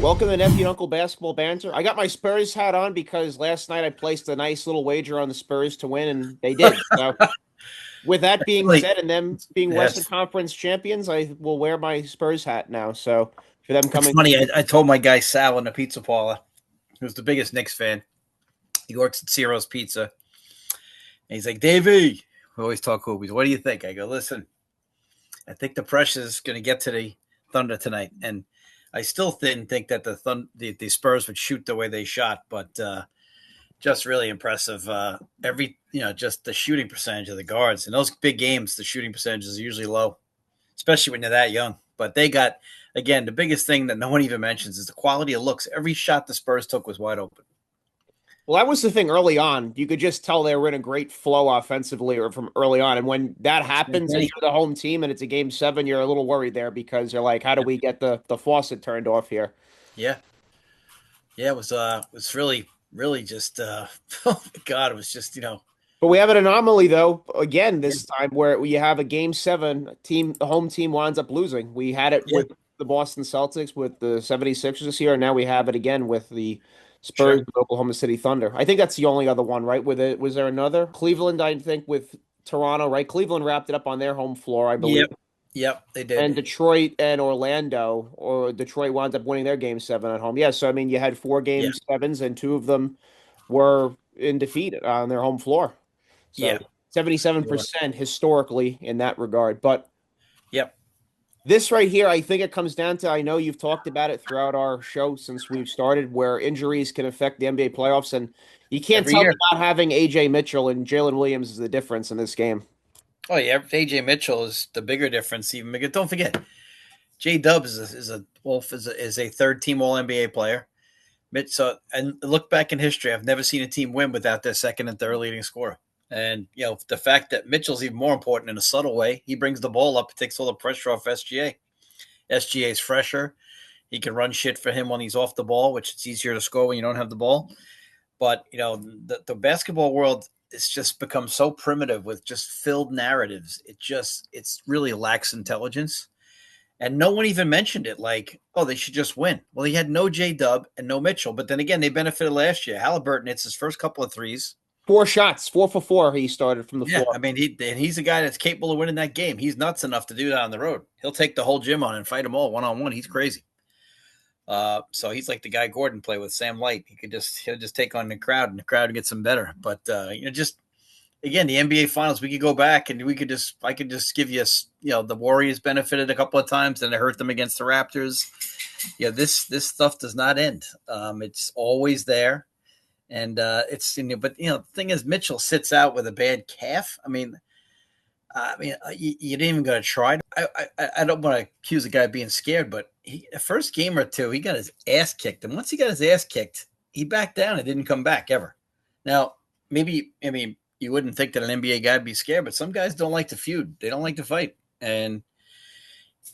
Welcome to Nephew and Uncle Basketball Banter. I got my Spurs hat on because last night I placed a nice little wager on the Spurs to win, and they did. So, with that being Like, said, and them being Western yes, Conference champions, I will wear my Spurs hat now. So, for them it's coming, funny. I told my guy Sal in the pizza parlor, who's the biggest Knicks fan. He works at Ciro's Pizza. And he's like, Davey, we always talk hoopies. What do you think? I go, listen, I think the pressure's going to get to the Thunder tonight. And I still didn't think that the Spurs would shoot the way they shot, but just really impressive. Just the shooting percentage of the guards. In those big games, the shooting percentage is usually low, especially when you're that young. But they got, again, the biggest thing that no one even mentions is the quality of looks. Every shot the Spurs took was wide open. well, that was the thing early on. You could just tell they were in a great flow offensively or from early on. And when that happens and you're the home team and it's a game seven, you're a little worried there because you're like, how do we get the faucet turned off here? Yeah, yeah, it was really just oh my god, it was just But we have an anomaly though, again, yeah, this time where we have a game seven team, the home team winds up losing. We had it yeah, with the Boston Celtics, with the 76ers this year, and now we have it again with the Spurs sure, with Oklahoma City Thunder. I think that's the only other one, right? With it, was there another? Cleveland, I think, with Toronto, right? Cleveland wrapped it up on their home floor, I believe. yep, yep, they did, And Detroit and Orlando, or Detroit wound up winning their game seven at home. Yeah, so I mean you had four yeah, game sevens and two of them were in defeat on their home floor. So yeah, they were. 77% historically in that regard. But Yep, this right here, I think it comes down to I know you've talked about it throughout our show since we've started, where injuries can affect the NBA playoffs. And you can't every tell me year. not having AJ Mitchell and Jalen Williams is the difference in this game. Oh yeah, AJ Mitchell is the bigger difference. Even because don't forget, J Dubs is a third team All NBA player. So and look back in history, I've never seen a team win without their second and third leading scorer. And the fact that Mitchell's even more important in a subtle way, he brings the ball up, takes all the pressure off SGA. SGA's fresher. He can run shit for him when he's off the ball, which it's easier to score when you don't have the ball. But the basketball world has just become so primitive with just filled narratives. It's really lacks intelligence. And no one even mentioned it like, oh, they should just win. Well, he had no J Dub and no Mitchell. But then again, they benefited last year. Halliburton hits his first couple of threes. Four shots, 4 for 4. He started from the Yeah, floor. I mean, he's a guy that's capable of winning that game. He's nuts enough to do that on the road. He'll take the whole gym on and fight them all one on one. He's crazy. So he's like the guy Gordon played with, Sam Light. He'll just take on the crowd, and the crowd gets him better. But just again, the NBA Finals, we could go back and I could just give you, the Warriors benefited a couple of times, and it hurt them against the Raptors. Yeah, this stuff does not end. It's always there, and but the thing is, Mitchell sits out with a bad calf. You didn't even go to try. I don't want to accuse the guy of being scared, but the first game or two, he got his ass kicked, and once he got his ass kicked, he backed down and didn't come back ever. Now, you wouldn't think that an NBA guy would be scared, but some guys don't like to feud. They don't like to fight, and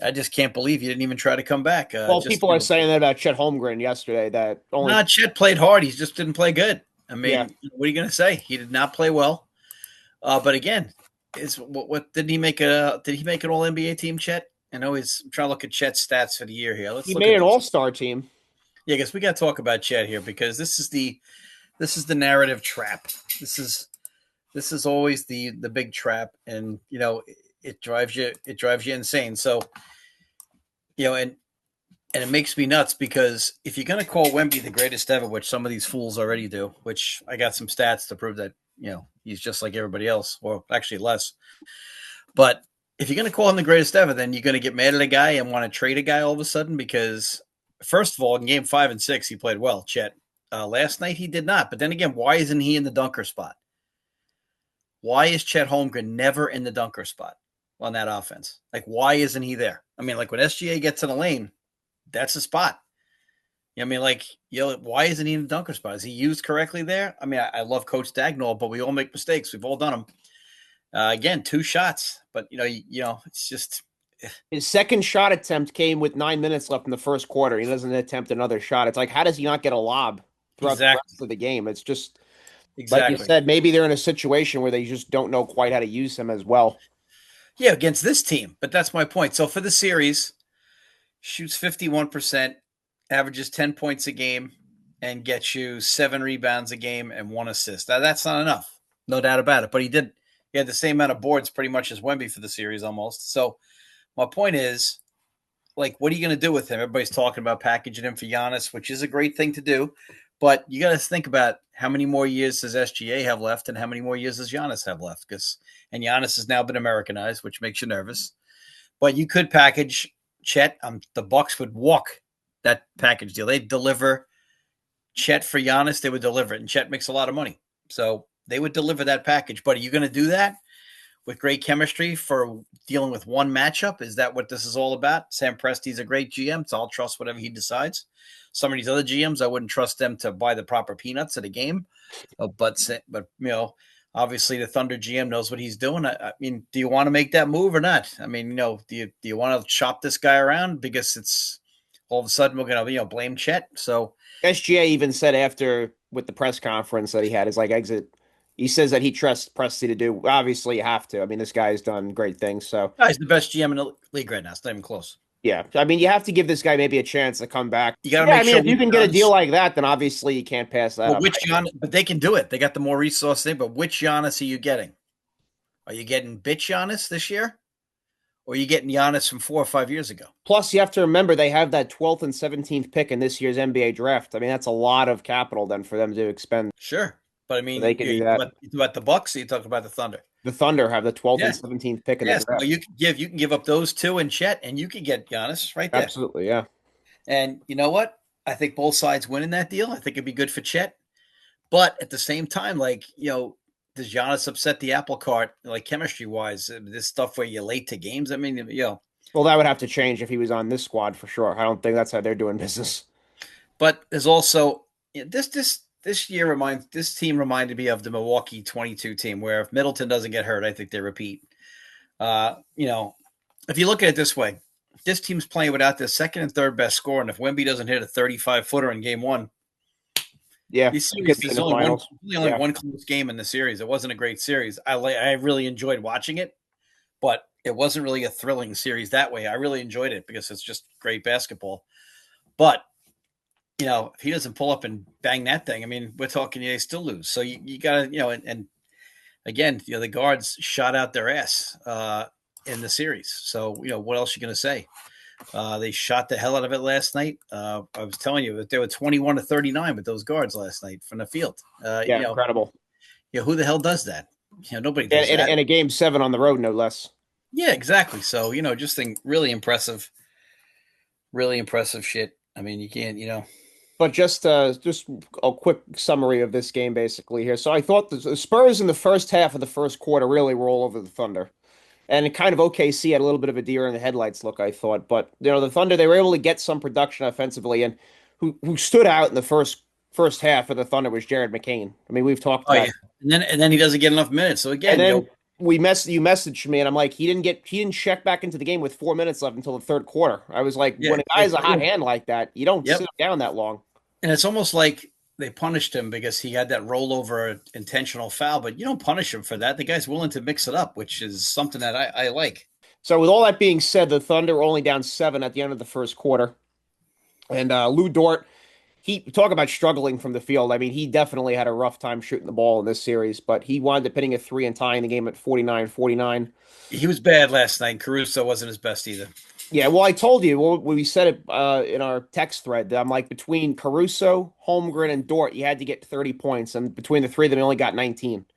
I just can't believe you didn't even try to come back. Well, people are saying that about Chet Holmgren yesterday. That only, Chet played hard. He just didn't play good. yeah, What are you going to say? He did not play well. But again, what did he make a? Did he make an All NBA team, Chet? I know I'm trying to look at Chet's stats for the year here. Let's he look made at an this. all-star team. Yeah, I guess we got to talk about Chet here because this is the narrative trap. This is always the big trap, and it drives you insane. So and it makes me nuts because if you're going to call Wemby the greatest ever, which some of these fools already do, which I got some stats to prove that he's just like everybody else, or actually less. But if you're going to call him the greatest ever, then you're going to get mad at a guy and want to trade a guy all of a sudden because, first of all, in game 5 and 6, he played well, Chet. Last night, he did not. But then again, why isn't he in the dunker spot? Why is Chet Holmgren never in the dunker spot on that offense? Like, why isn't he there? I mean, like when SGA gets in the lane, that's a spot. Why isn't he in the dunker spot? Is he used correctly there? I mean, I love Coach Dagnall, but we all make mistakes. We've all done them. Again, 2 shots, but it's just His second shot attempt came with 9 minutes left in the first quarter. He doesn't attempt another shot. It's like, how does he not get a lob throughout the exactly, rest of the game? It's just like you exactly. said, maybe they're in a situation where they just don't know quite how to use him as well. Yeah, against this team, but that's my point. So for the series, shoots 51%. averages 10 points a game and gets you 7 rebounds a game and 1 assist. Now, that's not enough, no doubt about it. But he had the same amount of boards pretty much as Wemby for the series almost. So my point is, like, what are you going to do with him? Everybody's talking about packaging him for Giannis, which is a great thing to do. But you got to think about how many more years does SGA have left and how many more years does Giannis have left? And Giannis has now been Americanized, which makes you nervous. But you could package Chet. The Bucks would walk that package deal. They'd deliver Chet for Giannis. They would deliver it, and Chet makes a lot of money, so they would deliver that package. But are you going to do that with great chemistry for dealing with one matchup? Is that what this is all about? Sam Presti's a great GM, so I'll trust whatever he decides. Some of these other GMs, I wouldn't trust them to buy the proper peanuts at a game. But obviously the Thunder GM knows what he's doing. I mean, do you want to make that move or not? I mean, do you want to shop this guy around because it's all of a sudden we're going to blame Chet? So SGA even said after with the press conference that he had his like exit, he says that he trusts Presti to do. Obviously, you have to. I mean, this guy's done great things. So he's the best GM in the league right now. It's not even close. yeah, I mean, you have to give this guy maybe a chance to come back. You got to Yeah, I make mean, sure if you can get a deal like that, then obviously you can't pass that up. But they can do it. They got the more resource thing. But which Giannis are you getting? Are you getting bitch Giannis this year? Or are you getting Giannis from 4 or 5 years ago? Plus, you have to remember they have that 12th and 17th pick in this year's NBA draft. I mean, that's a lot of capital then for them to expend. Sure. But I So mean, they can do you that. talk about the Bucks, or you talk about the Thunder. The Thunder have the 12th Yeah. and 17th pick in the Yes. draft. So you can give up those two and Chet, and you can get Giannis right there. Absolutely, yeah. And you know what? I think both sides win in that deal. I think it'd be good for Chet. But at the same time, does Giannis upset the apple cart, like chemistry wise? This stuff where you're late to games. I mean, Well, that would have to change if he was on this squad for sure. I don't think that's how they're doing business. But there's also this team reminded me of the Milwaukee 22 team, where if Middleton doesn't get hurt, I think they repeat. If you look at it this way, this team's playing without their second and third best scorer, and if Wemby doesn't hit a 35-footer in game one, Yeah, these series, there's the only one close game in the series. It wasn't a great series. I really enjoyed watching it, but it wasn't really a thrilling series that way. I really enjoyed it because it's just great basketball. But if he doesn't pull up and bang that thing, I mean, we're talking they still lose. So you got to, and again, the guards shot out their ass in the series. So what else are you going to say? They shot the hell out of it last night. I was telling you that they were 21-39 with those guards last night from the field. Incredible. Who the hell does that? Nobody does that. And a game 7 on the road, no less. Yeah, exactly. So just really impressive shit. I mean, you can't. But just a quick summary of this game basically here. So I thought the Spurs in the first half of the first quarter really were all over the Thunder. And it kind of OKC had a little bit of a deer in the headlights look, I thought. But the Thunder, they were able to get some production offensively, and who stood out in the first half for the Thunder was Jared McCain. I mean, we've talked about and then he doesn't get enough minutes. So again, and then you messaged me, and I'm like, he didn't check back into the game with 4 minutes left until the third quarter. I was like, when a guy's a hot hand like that, you don't sit down that long. And it's almost like they punished him because he had that rollover intentional foul, but you don't punish him for that. The guy's willing to mix it up, which is something that I like. So with all that being said, the Thunder were only down 7 at the end of the first quarter. And Lou Dort, he talk about struggling from the field. I mean, he definitely had a rough time shooting the ball in this series, but he wound up hitting a 3 and tying the game at 49-49. He was bad last night. Caruso wasn't his best either. Yeah, well, I told you when we said it in our text thread. I'm like, between Caruso, Holmgren, and Dort, you had to get 30 points, and between the three of them, you only got 19.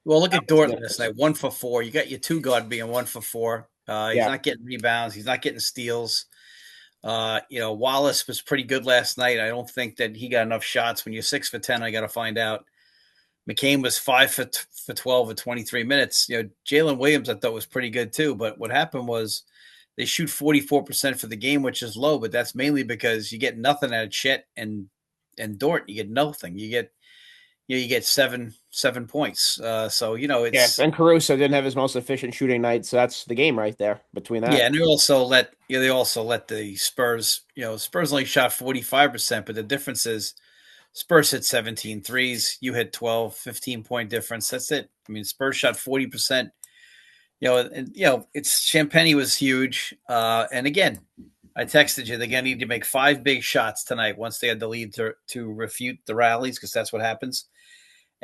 Well, look at Dort last night, 1 for 4. You got your two guard being 1 for 4. He's not getting rebounds. He's not getting steals. Wallace was pretty good last night. I don't think that he got enough shots. When you're 6 for 10, I got to find out. McCain was 5 for 12 at 23 minutes. Jalen Williams I thought was pretty good too. But what happened was they shoot 44% for the game, which is low. But that's mainly because you get nothing out of Chet and Dort. You get nothing. You get seven points. It's and Caruso didn't have his most efficient shooting night, so that's the game right there between that. Yeah, and they also let the Spurs. Spurs only shot 45%, but the difference is Spurs hit 17 threes. You hit 12, 15-point difference. That's it. I mean, Spurs shot 40%. It's Champagny was huge. And again, I texted you. They're going to need to make 5 big shots tonight once they had the lead to refute the rallies, because that's what happens.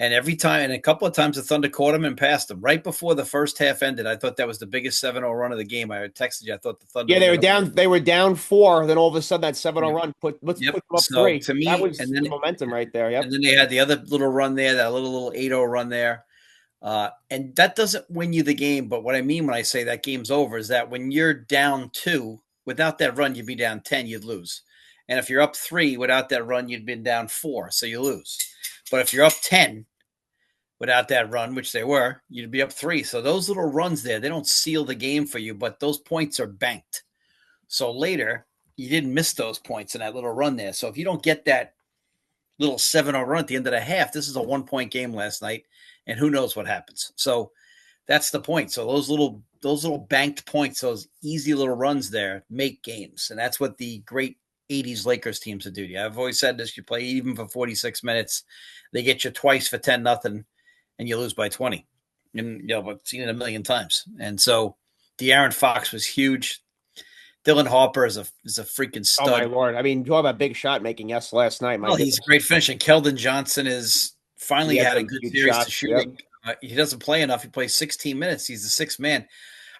And every time, and a couple of times, the Thunder caught them and passed them. Right before the first half ended, I thought that was the biggest 7-0 run of the game. I texted you. I thought the Thunder Yeah, were they were going to down. They were down 4. Then all of a sudden, that 7-0 win. run let's Yep. put them up So 3. to That me, was the momentum right there. Yep. and then they had the other little run there, that little 8-0 run there. And that doesn't win you the game. But what I mean when I say that game's over is that when you're down 2, without that run, you'd be down 10, you'd lose. And if you're up 3, without that run, you'd been down 4, so you lose. But if you're up 10, without that run, which they were, you'd be up 3. So those little runs there, they don't seal the game for you, but those points are banked. So later, you didn't miss those points in that little run there. So if you don't get that little 7-0 run at the end of the half, this is a 1-point game last night, and who knows what happens. So that's the point. So those little banked points, those easy little runs there, make games, and that's what the great 80s Lakers teams would do to you. I've always said this: you play even for 46 minutes, they get you twice for 10-0, and you lose by 20. And I've seen it a million times. And so De'Aaron Fox was huge. Dylan Harper is a freaking Oh my stud. Lord! I mean, talk about big shot making. Yes, last night. My Well, he's a goodness, great finisher. Keldon Johnson is he finally had had a some good huge series to shots. Yep. shooting. He doesn't play enough. He plays 16 minutes. He's the sixth man.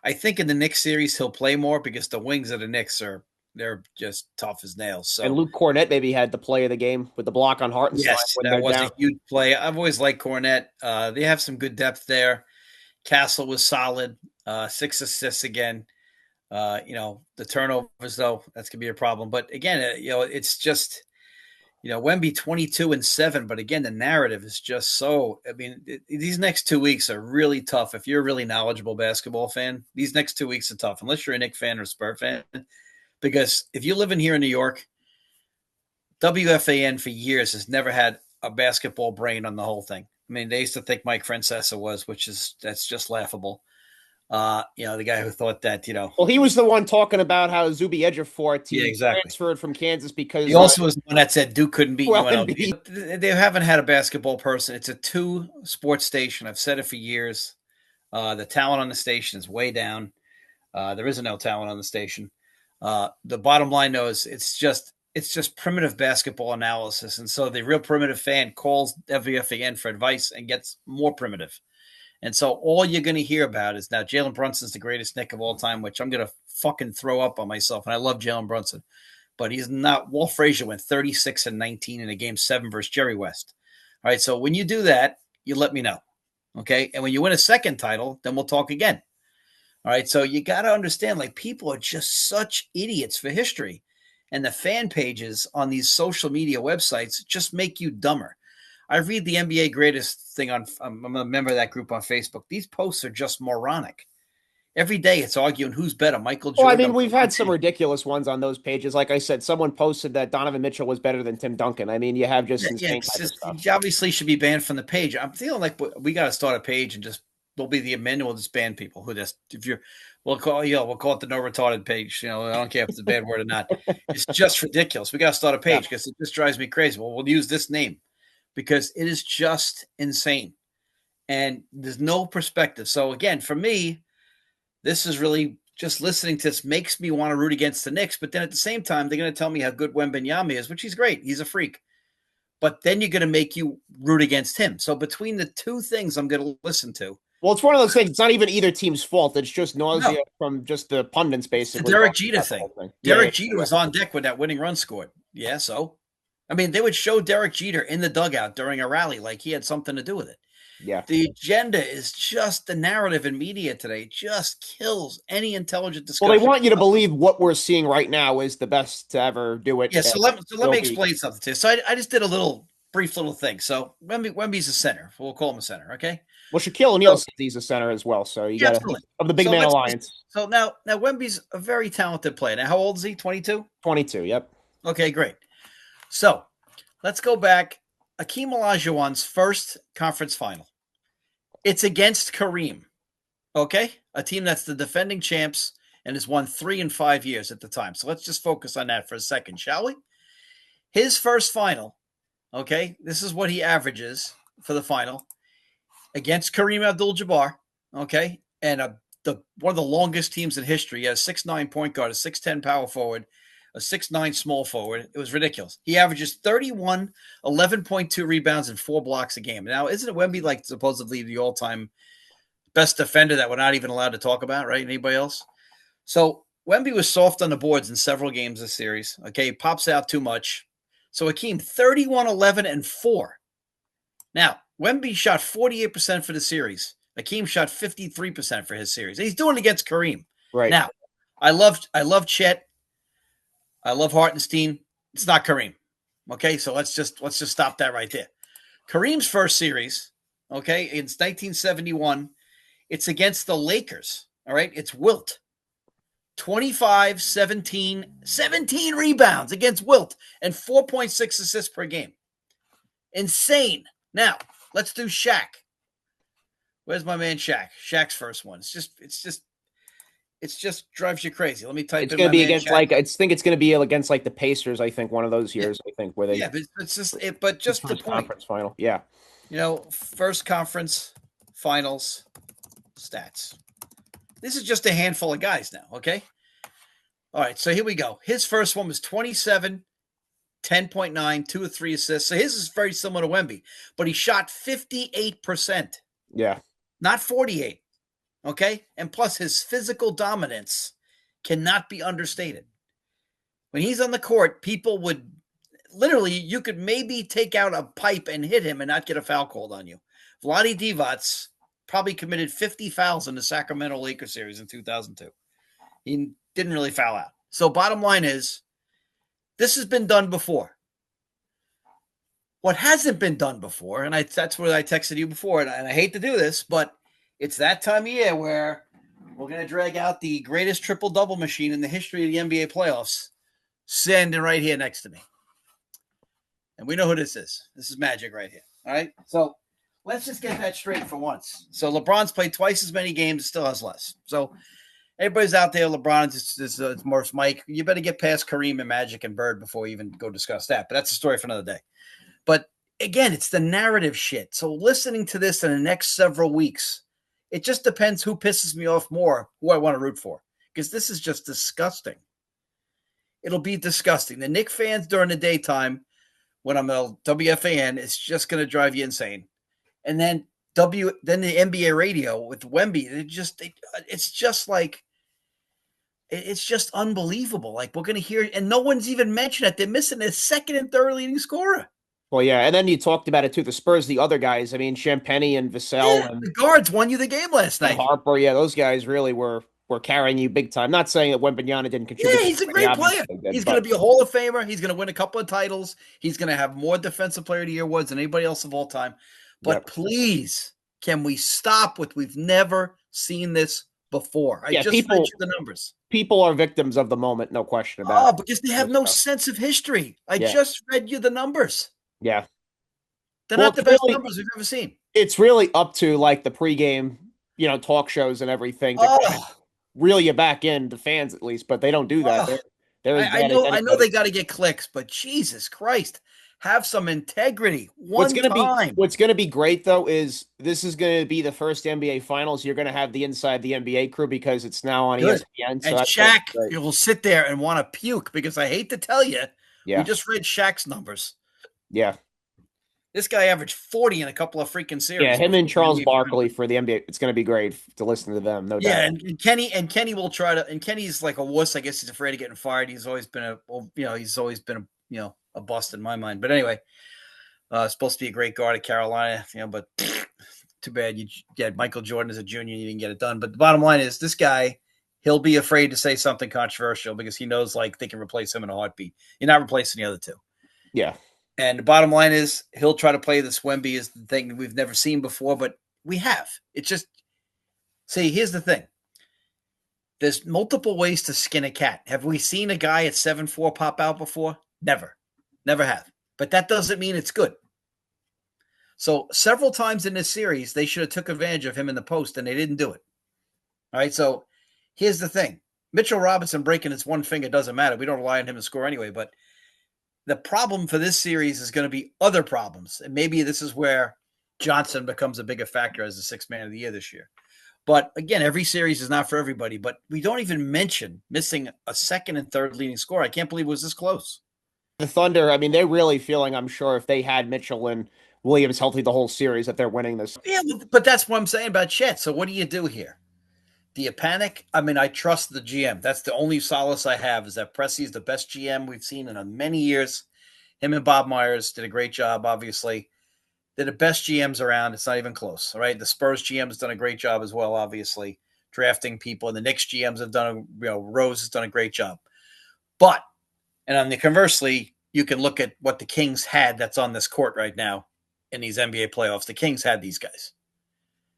I think in the Knicks series he'll play more because the wings of the Knicks they're just tough as nails. And So Luke Cornett maybe had the play of the game with the block on Hartenstein yes, when that they're was down. a huge play. I've always liked Cornette. They have some good depth there. Castle was solid. 6 assists again. The turnovers though, that's gonna be a problem. But again, it's just Wemby 22-7. But again, the narrative is just so. I mean, these next 2 weeks are really tough. If you're a really knowledgeable basketball fan, these next 2 weeks are tough, unless you're a Knicks fan or a Spur fan. Because if you live in here in New York, WFAN for years has never had a basketball brain on the whole thing. I mean, they used to think Mike Francesa was, that's just laughable. The guy who thought that. Well, he was the one talking about how Zubi Ejiofor Yeah, he exactly. transferred from Kansas He because also was the one that said Duke couldn't beat well, UNLV. Embiid. They haven't had a basketball person. It's a 2 sports station. I've said it for years. The talent on the station is way down. There isn't no talent on the station. The bottom line, though, is it's just primitive basketball analysis, and so the real primitive fan calls WFAN for advice and gets more primitive. And so all you're going to hear about is now Jalen Brunson's the greatest Knick of all time, which I'm going to fucking throw up on myself. And I love Jalen Brunson, but he's not. Walt Frazier went 36-19 in a game 7 versus Jerry West. All right. So when you do that, you let me know. Okay. And when you win a second title, then we'll talk again. All right. So you got to understand, like, people are just such idiots for history. And the fan pages on these social media websites just make you dumber. I read the NBA greatest thing I'm a member of that group on Facebook. These posts are just moronic. Every day it's arguing who's better, Michael Well, I Jordan mean, or we've LeBron had some James. ridiculous ones on those pages. Like I said, someone posted that Donovan Mitchell was better than Tim Duncan. I mean, you have just Yeah, insane it's type of just, stuff. you obviously should be banned from the page. I'm feeling like we got to start a page and just we'll be the admin and we'll just ban people who just if you're we'll call it the no retarded page. I don't care if it's a bad word or not. It's just ridiculous. We got to start a Yeah. page because it just drives me crazy. Well, we'll use this name because it is just insane and there's no perspective. So again, for me, this is really just listening to this makes me want to root against the Knicks. But then at the same time, they're going to tell me how good Wembanyama is, which he's great. He's a freak. But then you're going to make you root against him. So between the two things I'm going to listen to. Well, it's one of those things. It's not even either team's fault. It's just No, nausea from just the pundits, it's the basically Derek talking Jeter about the thing. whole thing. Yeah, yeah, Derek Jeter yeah. was on deck when that winning run scored. Yeah, so I mean, they would show Derek Jeter in the dugout during a rally like he had something to do with it. Yeah. The agenda is just the narrative in media today. It just kills any intelligent Well, they discussion. want you to believe what we're seeing right now is the best to ever do it. Yeah, And so let will me be. explain something to you. So I just did a brief little thing. So Wemby's a center. We'll call him a center, okay? Well, Shaquille O'Neal So says he's a center as well. So you yeah, got to absolutely. of the Big So Man let's Alliance. so now Wemby's a very talented player. Now, how old is he? 22? 22. Yep. Okay, great. So let's go back. Akeem Olajuwon's first conference final. It's against Kareem. Okay, a team that's the defending champs and has won 3 in 5 years at the time. So let's just focus on that for a second, shall we? His first final. Okay, this is what he averages for the final against Kareem Abdul-Jabbar. Okay, and a one of the longest teams in history. He had a 6'9" point guard, a 6'10" power forward, a 6'9" small forward. It was ridiculous. He averages 31, 11.2 rebounds, and 4 blocks a game. Now, isn't it Wemby like supposedly the all-time best defender that we're not even allowed to talk about, right? Anybody else? So Wemby was soft on the boards in several games this series. Okay, he pops out too much. So Hakeem, 31, 11, and 4. Now, Wemby shot 48% for the series. Hakeem shot 53% for his series. He's doing it against Kareem. Right. Now, I love Chet. I love Hartenstein. It's not Kareem. Okay, so let's just stop that right there. Kareem's first series, okay, in 1971, it's against the Lakers. All right, it's Wilt. 25, 17 rebounds against Wilt and 4.6 assists per game. Insane. Now, let's do Shaq. Where's my man Shaq? Shaq's first one. It just drives you crazy. Let me type It's in going to my be man against Shaq. I think it's going to be against like the Pacers. I think one of those years. I think where they but it's just but just the first point. conference final. Yeah. First conference finals stats. This is just a handful of guys now. Okay. All right. So here we go. His first one was 27, 10.9, 2 or 3 assists. So his is very similar to Wemby, but he shot 58%. Yeah. Not 48. Okay. And plus his physical dominance cannot be understated. When he's on the court, people would literally, you could maybe take out a pipe and hit him and not get a foul called on you. Vlade Divac probably committed 50 fouls in the Sacramento Lakers series in 2002. He didn't really foul out. So bottom line is, this has been done before. What hasn't been done before, and that's what I texted you before, and I hate to do this, but it's that time of year where we're going to drag out the greatest triple-double machine in the history of the NBA playoffs, standing right here next to me. And we know who this is. This is Magic right here. All right? So let's just get that straight for once. So LeBron's played twice as many games, still has less. So everybody's out there. LeBron's is more Mike. You better get past Kareem and Magic and Bird before we even go discuss that. But that's a story for another day. But again, it's the narrative shit. So listening to this in the next several weeks, it just depends who pisses me off more, who I want to root for. Because this is just disgusting. It'll be disgusting. The Knicks fans during the daytime, when I'm a WFAN, it's just going to drive you insane. And then the NBA radio with Wemby, it's just unbelievable. Like, we're going to hear, and no one's even mentioned it. They're missing a second and third leading scorer. Well, yeah, and then you talked about it too. The Spurs, the other guys. I mean, Champagny and Vassell the guards won you the game last and night. Harper. Yeah, those guys really were carrying you big time. Not saying that Wembanyama didn't contribute. Yeah, he's a great player. He's going to be a Hall of Famer. He's going to win a couple of titles. He's going to have more Defensive Player of the Year awards than anybody else of all time. But please, can we stop with we've never seen this before? I just read you the numbers. People are victims of the moment, no question about it. Oh, because they have no sense of history. I just read you the numbers. Yeah. They're not the best numbers we've ever seen. It's really up to like the pregame, talk shows and everything to kind of reel you back in, the fans at least, but they don't do that. I know they got to get clicks, but Jesus Christ, have some integrity. What's going to be great though is this is going to be the first NBA Finals. You're going to have the Inside the NBA crew because it's now on ESPN. So and Shaq, you will sit there and want to puke because I hate to tell you, we just read Shaq's numbers. Yeah. This guy averaged 40 in a couple of freaking series. Yeah, him and Charles Barkley for the NBA. It's going to be great to listen to them, no doubt. Yeah, and Kenny will try to. And Kenny's like a wuss. I guess he's afraid of getting fired. He's always been a bust in my mind. But anyway, supposed to be a great guard at Carolina. But too bad you had Michael Jordan as a junior. You didn't get it done. But the bottom line is, this guy, he'll be afraid to say something controversial because he knows like they can replace him in a heartbeat. You're not replacing the other two. Yeah. And the bottom line is he'll try to play this Wemby as the thing we've never seen before, but we have. It's just, see, here's the thing. There's multiple ways to skin a cat. Have we seen a guy at 7'4" pop out before? Never. Never have. But that doesn't mean it's good. So several times in this series, they should have took advantage of him in the post, and they didn't do it. All right, so here's the thing. Mitchell Robinson breaking his one finger doesn't matter. We don't rely on him to score anyway, but the problem for this series is going to be other problems. And maybe this is where Johnson becomes a bigger factor as the sixth man of the year this year. But again, every series is not for everybody. But we don't even mention missing a second and third leading scorer. I can't believe it was this close. The Thunder, I mean, they're really feeling, I'm sure, if they had Mitchell and Williams healthy the whole series, that they're winning this. Yeah, but that's what I'm saying about Chet. So what do you do here? Do you panic? I mean, I trust the GM. That's the only solace I have is that Pressey is the best GM we've seen in many years. Him and Bob Myers did a great job, obviously. They're the best GMs around. It's not even close. All right. The Spurs GM has done a great job as well, obviously, drafting people. And the Knicks GMs have Rose has done a great job. But, and on the conversely, you can look at what the Kings had that's on this court right now in these NBA playoffs. The Kings had these guys.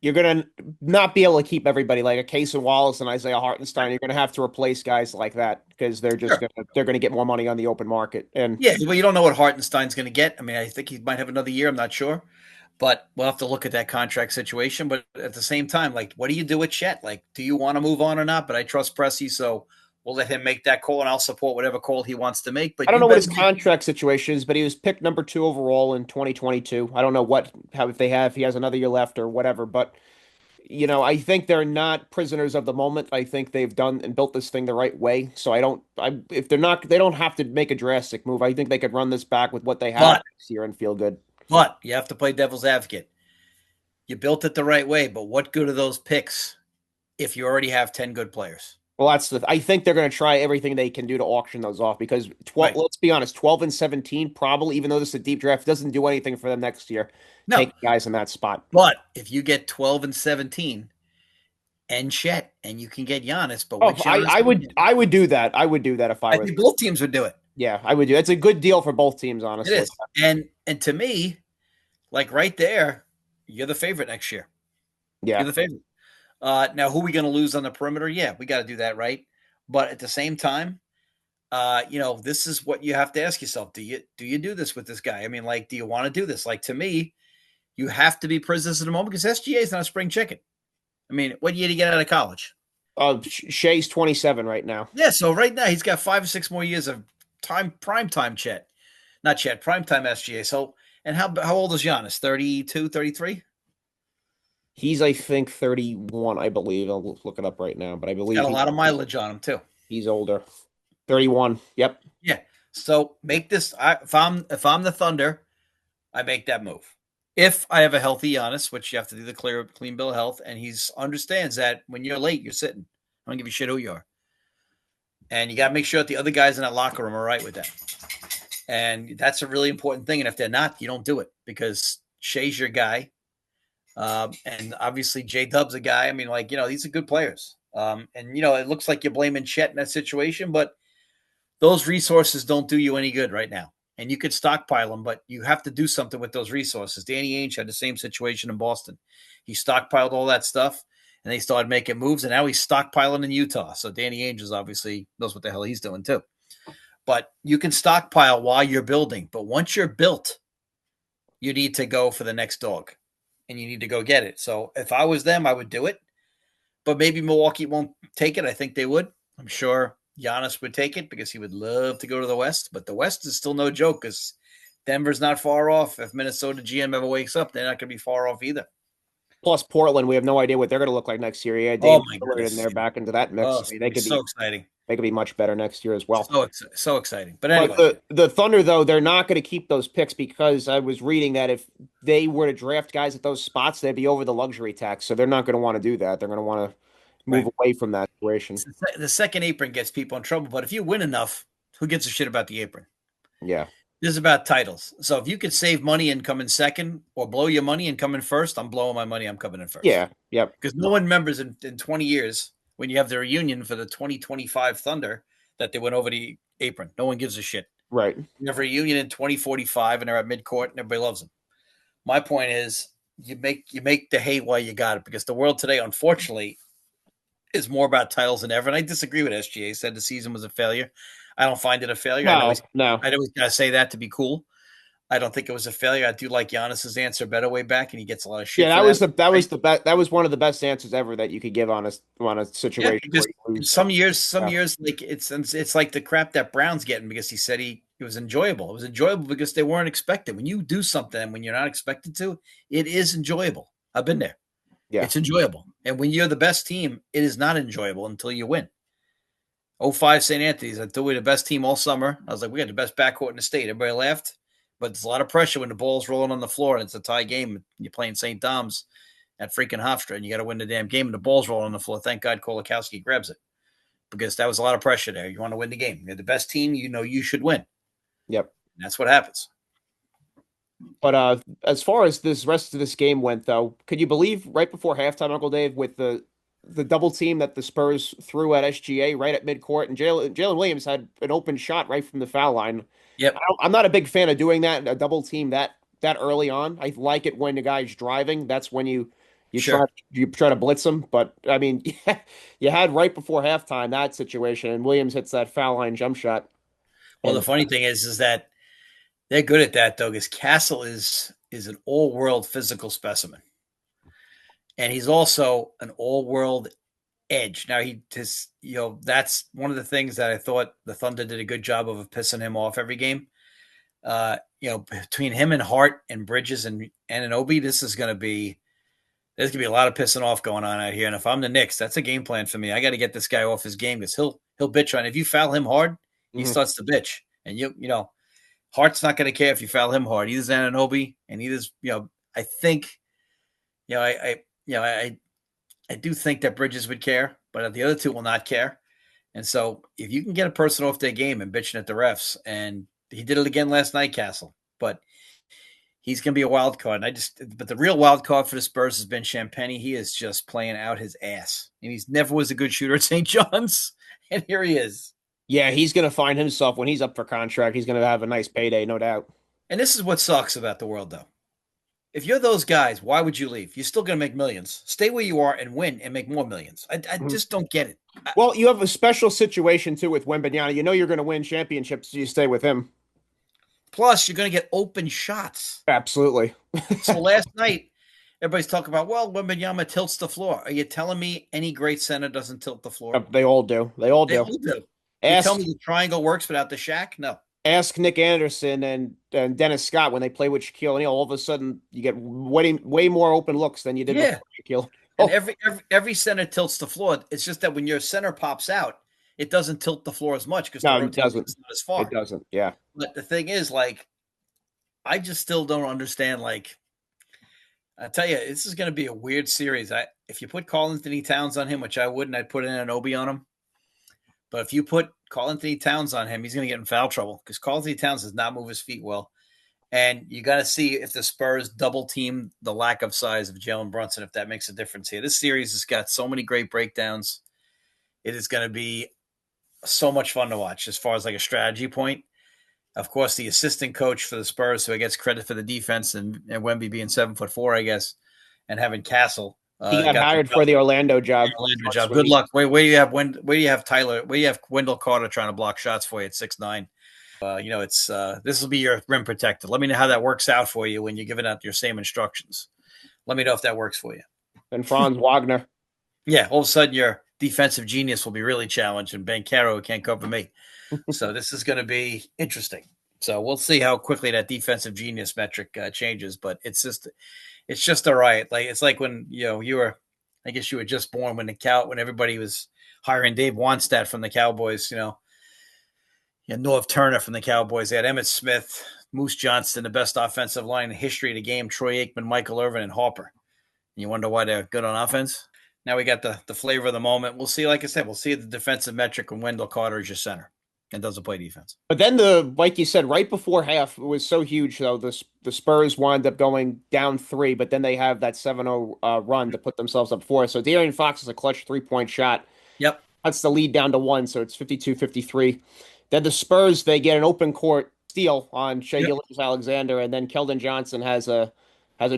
You're going to not be able to keep everybody like a Casey Wallace and Isaiah Hartenstein. You're going to have to replace guys like that because they're just Sure. they're going to get more money on the open market. And yeah, well, you don't know what Hartenstein's going to get. I mean, I think he might have another year. I'm not sure. But we'll have to look at that contract situation. But at the same time, like, what do you do with Chet? Like, do you want to move on or not? But I trust Pressey, so we'll let him make that call, and I'll support whatever call he wants to make. I But don't you know what better his contract situation is, but he was picked number 2 overall in 2022. I don't know if he has another year left or whatever, but I think they're not prisoners of the moment. I think they've done and built this thing the right way. So if they're not, they don't have to make a drastic move. I think they could run this back with what they have but this year and feel good. but you have to play devil's advocate. You built it the right way, but what good are those picks if you already have 10 good players? Well, I think they're going to try everything they can do to auction those off because Right. let's be honest, 12 and 17 probably, even though this is a deep draft, doesn't do anything for them next year. No. Take guys in that spot. But if you get 12 and 17 and Chet and you can get Giannis, but Oh, what Giannis I would do that. I would do that if I I was. think both teams would do it. Yeah, I would do. It's a good deal for both teams, It honestly. is. And to me, like right there, you're the favorite next year. Yeah. You're the favorite. Now, who are we going to lose on the perimeter? Yeah, we got to do that, right? But at the same time, this is what you have to ask yourself: Do you do this with this guy? I mean, like, do you want to do this? Like, to me, you have to be prisoners at the moment because SGA is not a spring chicken. I mean, what year did he get out of college? Shea's 27 right now. Yeah, so right now he's got 5 or 6 more years of prime time Chet, not Chet, prime time SGA. So, and how old is Giannis? 32, 33? He's, I think, 31, I believe. I'll look it up right now, but I He's believe got a lot of mileage on him too. he's older. 31. Yep. Yeah. So make this. If I'm the Thunder, I make that move. If I have a healthy Giannis, which you have to do the clean bill of health, and he understands that when you're late, you're sitting. I don't give a shit who you are, and you got to make sure that the other guys in that locker room are right with that. And that's a really important thing. And if they're not, you don't do it because Shea's your guy. And obviously J Dub's a guy. I mean, like, these are good players. And it looks like you're blaming Chet in that situation, but those resources don't do you any good right now. And you could stockpile them, but you have to do something with those resources. Danny Ainge had the same situation in Boston. He stockpiled all that stuff, and they started making moves, and now he's stockpiling in Utah. So Danny Ainge is obviously knows what the hell he's doing too. But you can stockpile while you're building. But once you're built, you need to go for the next dog, and you need to go get it. So if I was them, I would do it. But maybe Milwaukee won't take it. I think they would. I'm sure Giannis would take it because he would love to go to the West. But the West is still no joke because Denver's not far off. If Minnesota GM ever wakes up, they're not going to be far off either. Plus Portland, we have no idea what they're going to look like next year. Yeah, Oh Dame my Lillard goodness. in there back into that mix. Oh, I mean, they could so be exciting. They could be much better next year as well. So exciting. But anyway. But the Thunder, though, they're not going to keep those picks because I was reading that if they were to draft guys at those spots, they'd be over the luxury tax. So they're not going to want to do that. They're going to want to move away from that situation. The second apron gets people in trouble. But if you win enough, who gives a shit about the apron? Yeah. This is about titles. So if you could save money and come in second or blow your money and come in first, I'm blowing my money. I'm coming in first. Yeah. Yep. Because no one remembers in 20 years when you have the reunion for the 2025 Thunder that they went over the apron. No one gives a shit. Right. You have a reunion in 2045 and they're at midcourt and everybody loves them. My point is you make the hate while you got it because the world today, unfortunately, is more about titles than ever. And I disagree with SGA. Said the season was a failure. I don't find it a failure. No. I always got to say that to be cool. I don't think it was a failure. I do like Giannis's answer better way back, and he gets a lot of shit. Yeah, that was one of the best answers ever that you could give on a situation. Yeah, because some years like it's like the crap that Brown's getting because he said it was enjoyable. It was enjoyable because they weren't expected. When you do something when you're not expected to, it is enjoyable. I've been there. Yeah. It's enjoyable. And when you're the best team, it is not enjoyable until you win. '05 St. Anthony's, I thought we were the best team all summer. I was like, we got the best backcourt in the state. Everybody laughed. But there's a lot of pressure when the ball's rolling on the floor and it's a tie game. And you're playing St. Dom's at freaking Hofstra, and you got to win the damn game. And the ball's rolling on the floor. Thank God Kolakowski grabs it because that was a lot of pressure there. You want to win the game. You're the best team. You know you should win. Yep. And that's what happens. But as far as this rest of this game went, though, could you believe right before halftime, Uncle Dave, with the double team that the Spurs threw at SGA right at midcourt, and Jalen Williams had an open shot right from the foul line. Yep. I'm not a big fan of doing that, a double team that early on. I like it when the guy's driving. That's when you try Sure. you try to blitz him. But I mean, you had right before halftime that situation, and Williams hits that foul line jump shot. Well, the And funny thing is that they're good at that, though, because Castle is an all-world physical specimen. And he's also an all-world edge. Now he just, that's one of the things that I thought the Thunder did a good job of pissing him off every game. Between him and Hart and Bridges and Anunoby, there's gonna be a lot of pissing off going on out here. And if I'm the Knicks, that's a game plan for me. I got to get this guy off his game because he'll bitch on. If you foul him hard, he starts to bitch. And Hart's not gonna care if you foul him hard. Either's Anunoby and either's, I think, I do think that Bridges would care, but the other two will not care. And so if you can get a person off their game and bitching at the refs, and he did it again last night, Castle, but he's going to be a wild card. But the real wild card for the Spurs has been Champagny. He is just playing out his ass. And he's never was a good shooter at St. John's. And here he is. yeah, he's going to find himself when he's up for contract. He's going to have a nice payday, no doubt. And this is what sucks about the world, though. If you're those guys, why would you leave? You're still going to make millions. Stay where you are and win and make more millions. I just don't get it. Well, you have a special situation too with Wembanyama. You know you're going to win championships. So you stay with him. Plus, you're going to get open shots. Absolutely. So last night, everybody's talking about, well, Wembanyama tilts the floor. Are you telling me any great center doesn't tilt the floor? They all do. They all They do. all do. You Ask tell me the triangle works without the shack? No. ask Nick Anderson and Dennis Scott when they play with Shaquille O'Neal. All of a sudden, you get way more open looks than you did Yeah. with Shaquille. And Oh, every center tilts the floor. It's just that when your center pops out, it doesn't tilt the floor as much because the no, it rotation doesn't. is not as far. It doesn't. Yeah. But the thing is, like, I just still don't understand. Like, I tell you, this is going to be a weird series. If you put Karl-Anthony Towns on him, which I wouldn't, I'd put Anunoby on him. But if you put Karl-Anthony Towns on him, he's going to get in foul trouble because Karl-Anthony Towns does not move his feet well. And you got to see if the Spurs double team the lack of size of Jalen Brunson, if that makes a difference here. This series has got so many great breakdowns. It is going to be so much fun to watch as far as like a strategy point. Of course, the assistant coach for the Spurs, who gets credit for the defense, and Wemby being 7'4", I guess, and having Castle. He got hired for the Orlando job. Orlando job. Good luck. Where do you have Tyler? Where do you have Wendell Carter trying to block shots for you at 6'9"? It's this will be your rim protector. Let me know how that works out for you when you're giving out your same instructions. Let me know if that works for you. And Franz Wagner. Yeah, all of a sudden your defensive genius will be really challenged, and Banchero can't cover me. So this is going to be interesting. So we'll see how quickly that defensive genius metric changes, but it's just a riot. Like it's like when you were, I guess you were just born when everybody was hiring Dave Wanstatt from the Cowboys. Norv Turner from the Cowboys. They had Emmitt Smith, Moose Johnston, the best offensive line in history of the game, Troy Aikman, Michael Irvin, and Harper. And you wonder why they're good on offense? Now we got the flavor of the moment. We'll see, like I said, we'll see the defensive metric when Wendell Carter is your center and doesn't play defense. But then like you said, right before half, it was so huge though. The Spurs wind up going down 3, but then they have that 7-0 run to put themselves up 4. So De'Aaron Fox is a clutch 3-point shot. Yep. Cuts the lead down to 1, so it's 52-53. Then the Spurs, they get an open court steal on Shai Gilgeous-Alexander, and then Keldon Johnson has a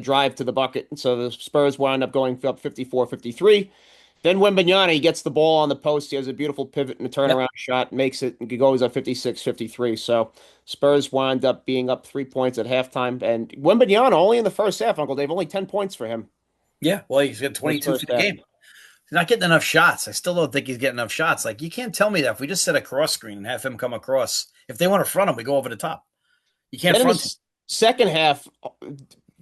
drive to the bucket. So the Spurs wind up going up 54-53. Then Wembanyama, he gets the ball on the post. He has a beautiful pivot and a turnaround shot, makes it, and goes up 56-53. So Spurs wind up being up 3 points at halftime. And Wembanyama only in the first half, Uncle Dave, only 10 points for him. Yeah, well, he's got 22 for the game. He's not getting enough shots. I still don't think he's getting enough shots. Like, you can't tell me that if we just set a cross screen and have him come across. If they want to front him, we go over the top. You can't front him. Second half,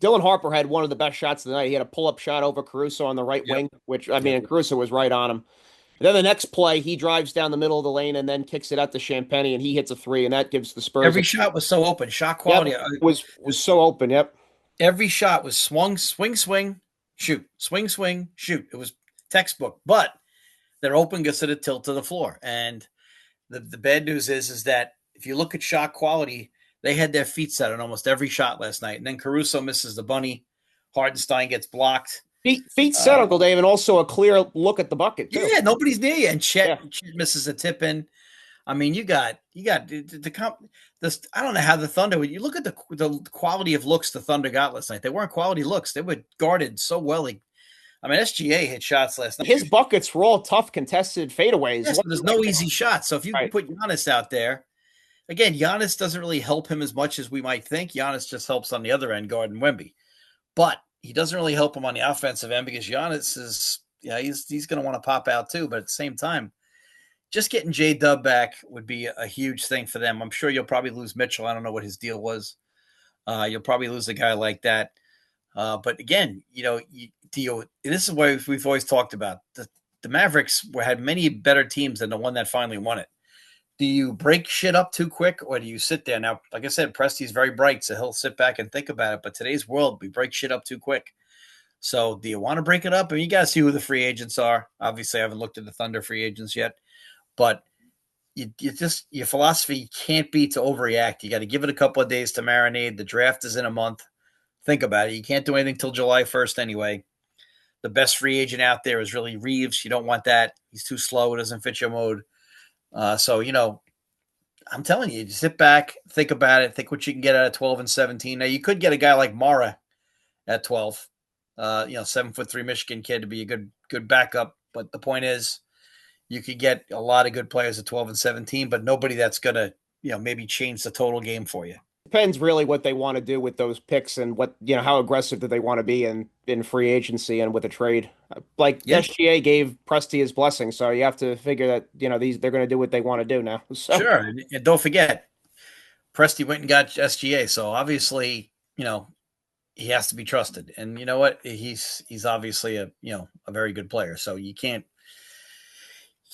Dylan Harper had one of the best shots of the night. He had a pull-up shot over Caruso on the right Yep. wing, which I mean, Yep. and Caruso was right on him. And then the next play, he drives down the middle of the lane and then kicks it out to Champagny, and he hits a three, and that gives the Spurs Every shot was so open. Shot yep, quality. was so open. Yep. Every shot was swing, shoot, swing, shoot. It was textbook, but they're open gets to the tilt to the floor. And the bad news is that if you look at shot quality, they had their feet set on almost every shot last night. And then Caruso misses the bunny. Hardenstein gets blocked. Feet set, Uh, Uncle Dave, and also a clear look at the bucket too. yeah, nobody's near you. And Yeah. Chet misses a tip in. I mean, you got this. I don't know how the Thunder. You look at the quality of looks the Thunder got last night. They weren't quality looks. They were guarded so well. I mean, SGA hit shots last night. His buckets were all tough, contested fadeaways. Yes, there's no easy shots. So if you Right. put Giannis out there, again, Giannis doesn't really help him as much as we might think. Giannis just helps on the other end, guarding Wemby, but he doesn't really help him on the offensive end because Giannis is, he's going to want to pop out too. But at the same time, just getting J Dub back would be a huge thing for them. I'm sure you'll probably lose Mitchell. I don't know what his deal was. You'll probably lose a guy like that. But again, this is what we've always talked about. The Mavericks had many better teams than the one that finally won it. Do you break shit up too quick, or do you sit there? Now, like I said, Presti's very bright, so he'll sit back and think about it. But today's world, we break shit up too quick. So do you want to break it up? I mean, you got to see who the free agents are. Obviously, I haven't looked at the Thunder free agents yet. But your philosophy can't be to overreact. You got to give it a couple of days to marinate. The draft is in a month. Think about it. You can't do anything till July 1st anyway. The best free agent out there is really Reeves. You don't want that. He's too slow. It doesn't fit your mode. So, I'm telling you, sit back, think about it, think what you can get out of 12 and 17. Now, you could get a guy like Mara at 12, 7'3" Michigan kid to be a good backup. But the point is, you could get a lot of good players at 12 and 17, but nobody that's going to, maybe change the total game for you. Depends really what they want to do with those picks and what how aggressive do they want to be in free agency and with a trade. Like Yeah, SGA gave Presti his blessing, so you have to figure that they're going to do what they want to do now. So sure. And don't forget, Presti went and got SGA, so obviously, he has to be trusted. And you know what? He's obviously a very good player. So you can't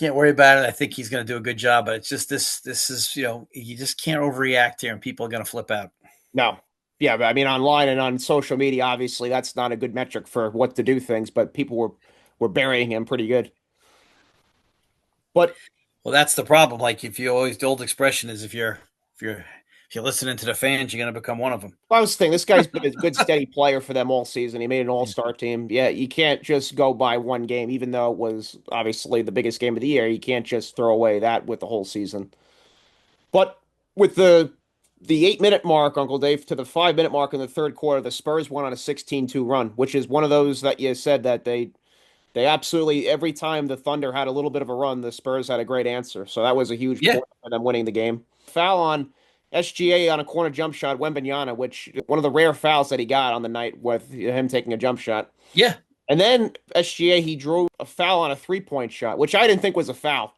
worry about it. I think he's going to do a good job, but it's just this is you just can't overreact here, and people are going to flip out. no, yeah, but I mean online and on social media, obviously that's not a good metric for what to do things, but people were burying him pretty good. But Well, that's the problem. Like if you always the old expression is if you're listening to the fans, you're going to become one of them. I was thinking this guy's been a good steady player for them all season. He made an all-star team. Yeah, you can't just go by one game, even though it was obviously the biggest game of the year. You can't just throw away that with the whole season. But with the 8 minute mark, Uncle Dave, to the 5 minute mark in the third quarter, the Spurs went on a 16-2 run, which is one of those that you said that they absolutely every time the Thunder had a little bit of a run, the Spurs had a great answer. So that was a huge Yeah, point for them winning the game. Foul on SGA on a corner jump shot, Wembanyama, which one of the rare fouls that he got on the night with him taking a jump shot. yeah. And then SGA, he drew a foul on a 3-point shot, which I didn't think was a foul.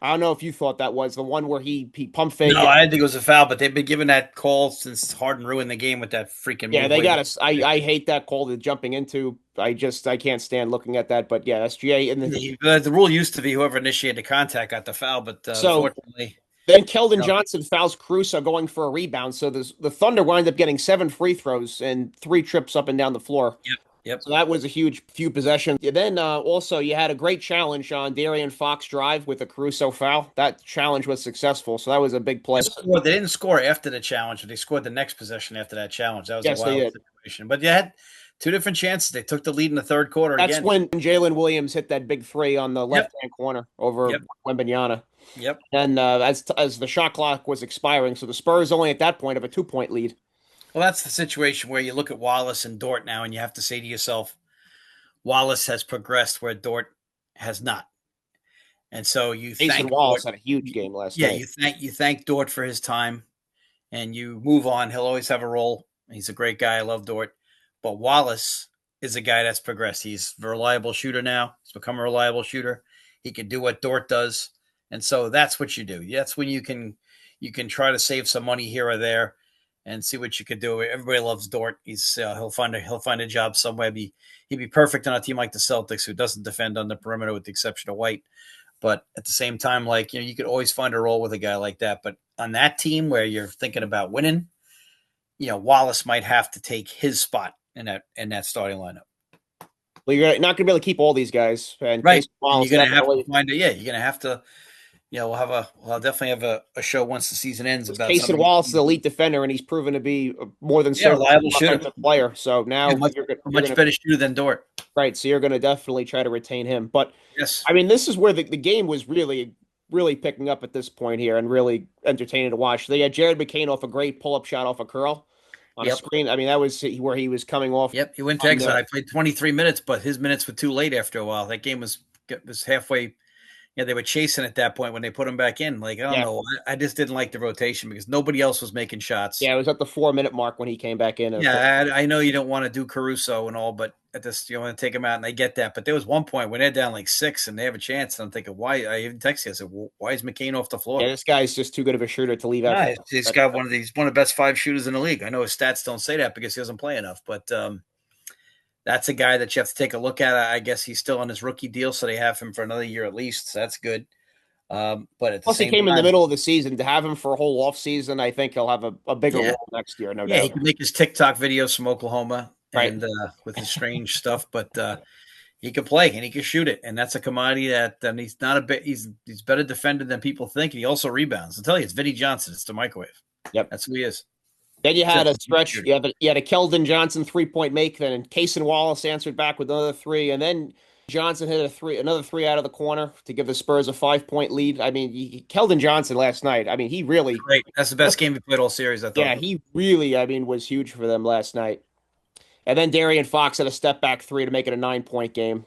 I don't know if you thought that was the one where he pump faked No, it. I didn't think it was a foul, but they've been giving that call since Harden ruined the game with that freaking Yeah, move. they got us. I hate that call to jumping into. I can't stand looking at that. But yeah, SGA and The rule used to be whoever initiated the contact got the foul, but so unfortunately, then Keldon no. Johnson fouls Caruso going for a rebound. So the Thunder wind up getting 7 free throws and 3 trips up and down the floor. Yep, yep. So that was a huge few possessions. Yeah, then also you had a great challenge on Darian Fox drive with a Caruso foul. That challenge was successful, so that was a big play. They didn't score after the challenge, but they scored the next possession after that challenge. That was a Yes, they wild did. situation. But they had two different chances. They took the lead in the third quarter That's again. when Jalen Williams hit that big three on the Yep, left-hand corner over yep, Wembanyama. yep. And as the shot clock was expiring, so the Spurs only at that point have a 2-point lead. Well, that's the situation where you look at Wallace and Dort now, and you have to say to yourself, Wallace has progressed where Dort has not. And so you Jason thank Wallace Dort. had a huge game last Yeah, night. you thank Dort for his time, and you move on. He'll always have a role. He's a great guy. I love Dort, but Wallace is a guy that's progressed. He's a reliable shooter now. He's become a reliable shooter. He can do what Dort does, and so that's what you do. That's when you can try to save some money here or there. and see what you could do. Everybody loves Dort. He'll find a job somewhere. He'd be perfect on a team like the Celtics, who doesn't defend on the perimeter with the exception of White. But at the same time, like, you could always find a role with a guy like that. But on that team where you're thinking about winning, Wallace might have to take his spot in that starting lineup. Well, you're not going to be able to keep all these guys, and Right. Case And Wallace you're gonna have to definitely. find it. Yeah, you're gonna have to. We'll definitely have a show once the season ends about Case some of these. Wallace is an elite defender, and he's proven to be more than Yeah, serviceable reliable shooter. offensive player. So Yeah, now much you're much gonna better shooter than Dort. right. So you're gonna definitely try to retain him. But Yes. I mean, this is where the game was really picking up at this point here, and really entertaining to watch. They had Jared McCain off a great pull up shot off a curl on a Yep. screen. I mean, that was where he was coming off Yep. He went to on exile. the. I played 23 minutes, but his minutes were too late after a while. That game was halfway. Yeah, they were chasing at that point when they put him back in. Like, I don't Yeah, know. I just didn't like the rotation because nobody else was making shots. yeah, it was at the 4 minute mark when he came back in. Yeah, I know you don't want to do Caruso and all, but at this, you want to take him out, and I get that. But there was one point when they're down like 6 and they have a chance, and I'm thinking, why? I even texted you. I said, well, why is McCain off the Yeah, floor? this guy's just too good of a shooter to leave out. Nah, he's got one of the best 5 shooters in the league. I know his stats don't say that because he doesn't play enough, but that's a guy that you have to take a look at. I guess he's still on his rookie deal, so they have him for another year at least. So that's good. But at the Plus, he same came in the time, middle of the season. To have him for a whole off season, I think he'll have a bigger yeah, role next year, no yeah, he doubt. can make his TikTok videos from Oklahoma Right. and with his strange stuff, but he can play and he can shoot it, and that's a commodity that he's not a bit. He's better defended than people think, and he also rebounds. I'll tell you, it's Vinny Johnson. It's the microwave. Yep. That's who he is. Then you had Just a stretch. You had a Keldon Johnson 3-point make. Then Cason Wallace answered back with another three, and then Johnson hit another three out of the corner to give the Spurs a 5-point lead. I mean, Keldon Johnson last night. I mean, he really, great. That's the best game we played all series, I yeah, thought. he really, I mean, was huge for them last night. And then Darian Fox had a step back three to make it a 9-point game.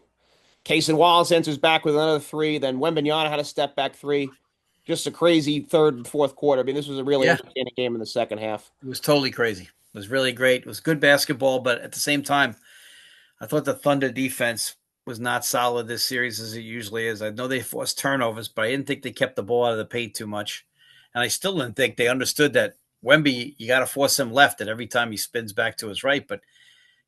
Cason Wallace answers back with another three. Then Wembanyama had a step back three. Just a crazy third and fourth quarter. I mean, this was a really Yeah, entertaining game in the second half. it was totally crazy. It was really great. It was good basketball, but at the same time, I thought the Thunder defense was not solid this series as it usually is. I know they forced turnovers, but I didn't think they kept the ball out of the paint too much. And I still didn't think they understood that Wemby, you got to force him left, and every time he spins back to his right. But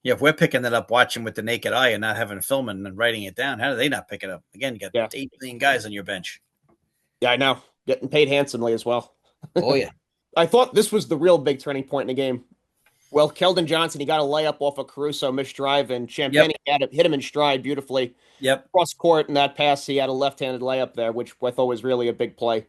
yeah, if we're picking it up, watching with the naked eye and not having a film and writing it down, how do they not pick it up? Again, you got Yeah. 8 million guys on your bench. Yeah, I know. Getting paid handsomely as well. Oh, yeah. I thought this was the real big turning point in the game. Well, Keldon Johnson, he got a layup off a Caruso missed drive, and Yep. Champagne hit him in stride beautifully. Yep. Cross court, and that pass, he had a left-handed layup there, which I thought was really a big play.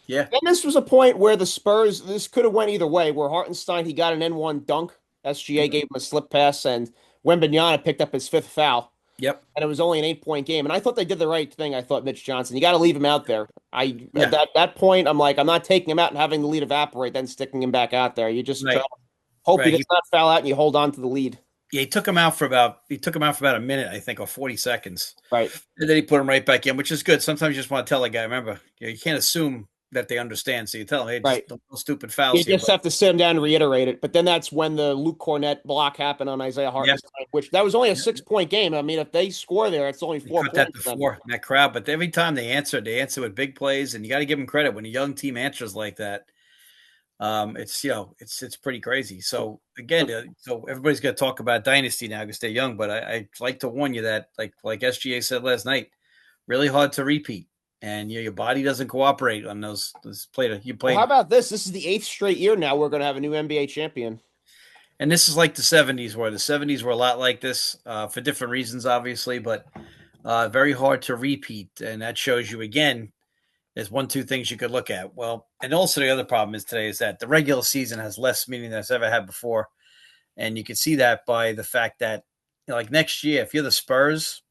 Yeah. And this was a point where the Spurs, this could have went either way, where Hartenstein, he got an N1 dunk. SGA gave him a slip pass, and Wembanyama picked up his 5th foul. Yep. And it was only an 8-point game. And I thought they did the right thing. I thought Mitch Johnson, you got to leave him out there. At that point, I'm like, I'm not taking him out and having the lead evaporate, then sticking him back out there. You just Right. hope he Right. does not foul out and you hold on to the lead. Yeah, he took him out for about a minute, I think, or 40 seconds. Right. And then he put him right back in, which is good. Sometimes you just want to tell a guy, remember, you can't assume that they understand. So you tell them, hey, Right. just no stupid You fouls here. just have to sit him down and reiterate it. But then that's when the Luke Cornett block happened on Isaiah Hartenstein, which that was only a 6-point game. I mean, if they score there, it's only 4 cut points. that to 4 in that crowd. But every time they answer with big plays, and you got to give them credit when a young team answers like that. It's pretty crazy. So again, so everybody's going to talk about dynasty now because they're young. But I like to warn you that, like SGA said last night, really hard to repeat, and your body doesn't cooperate on those played. You played. Well, how about this? This is the 8th straight year now we're going to have a new NBA champion. And this is like the 70s, where the 70s were a lot like this for different reasons, obviously, but very hard to repeat. And that shows you, again, there's 2 things you could look at. Well, and also the other problem is today is that the regular season has less meaning than it's ever had before. And you can see that by the fact that, like next year, if you're the Spurs,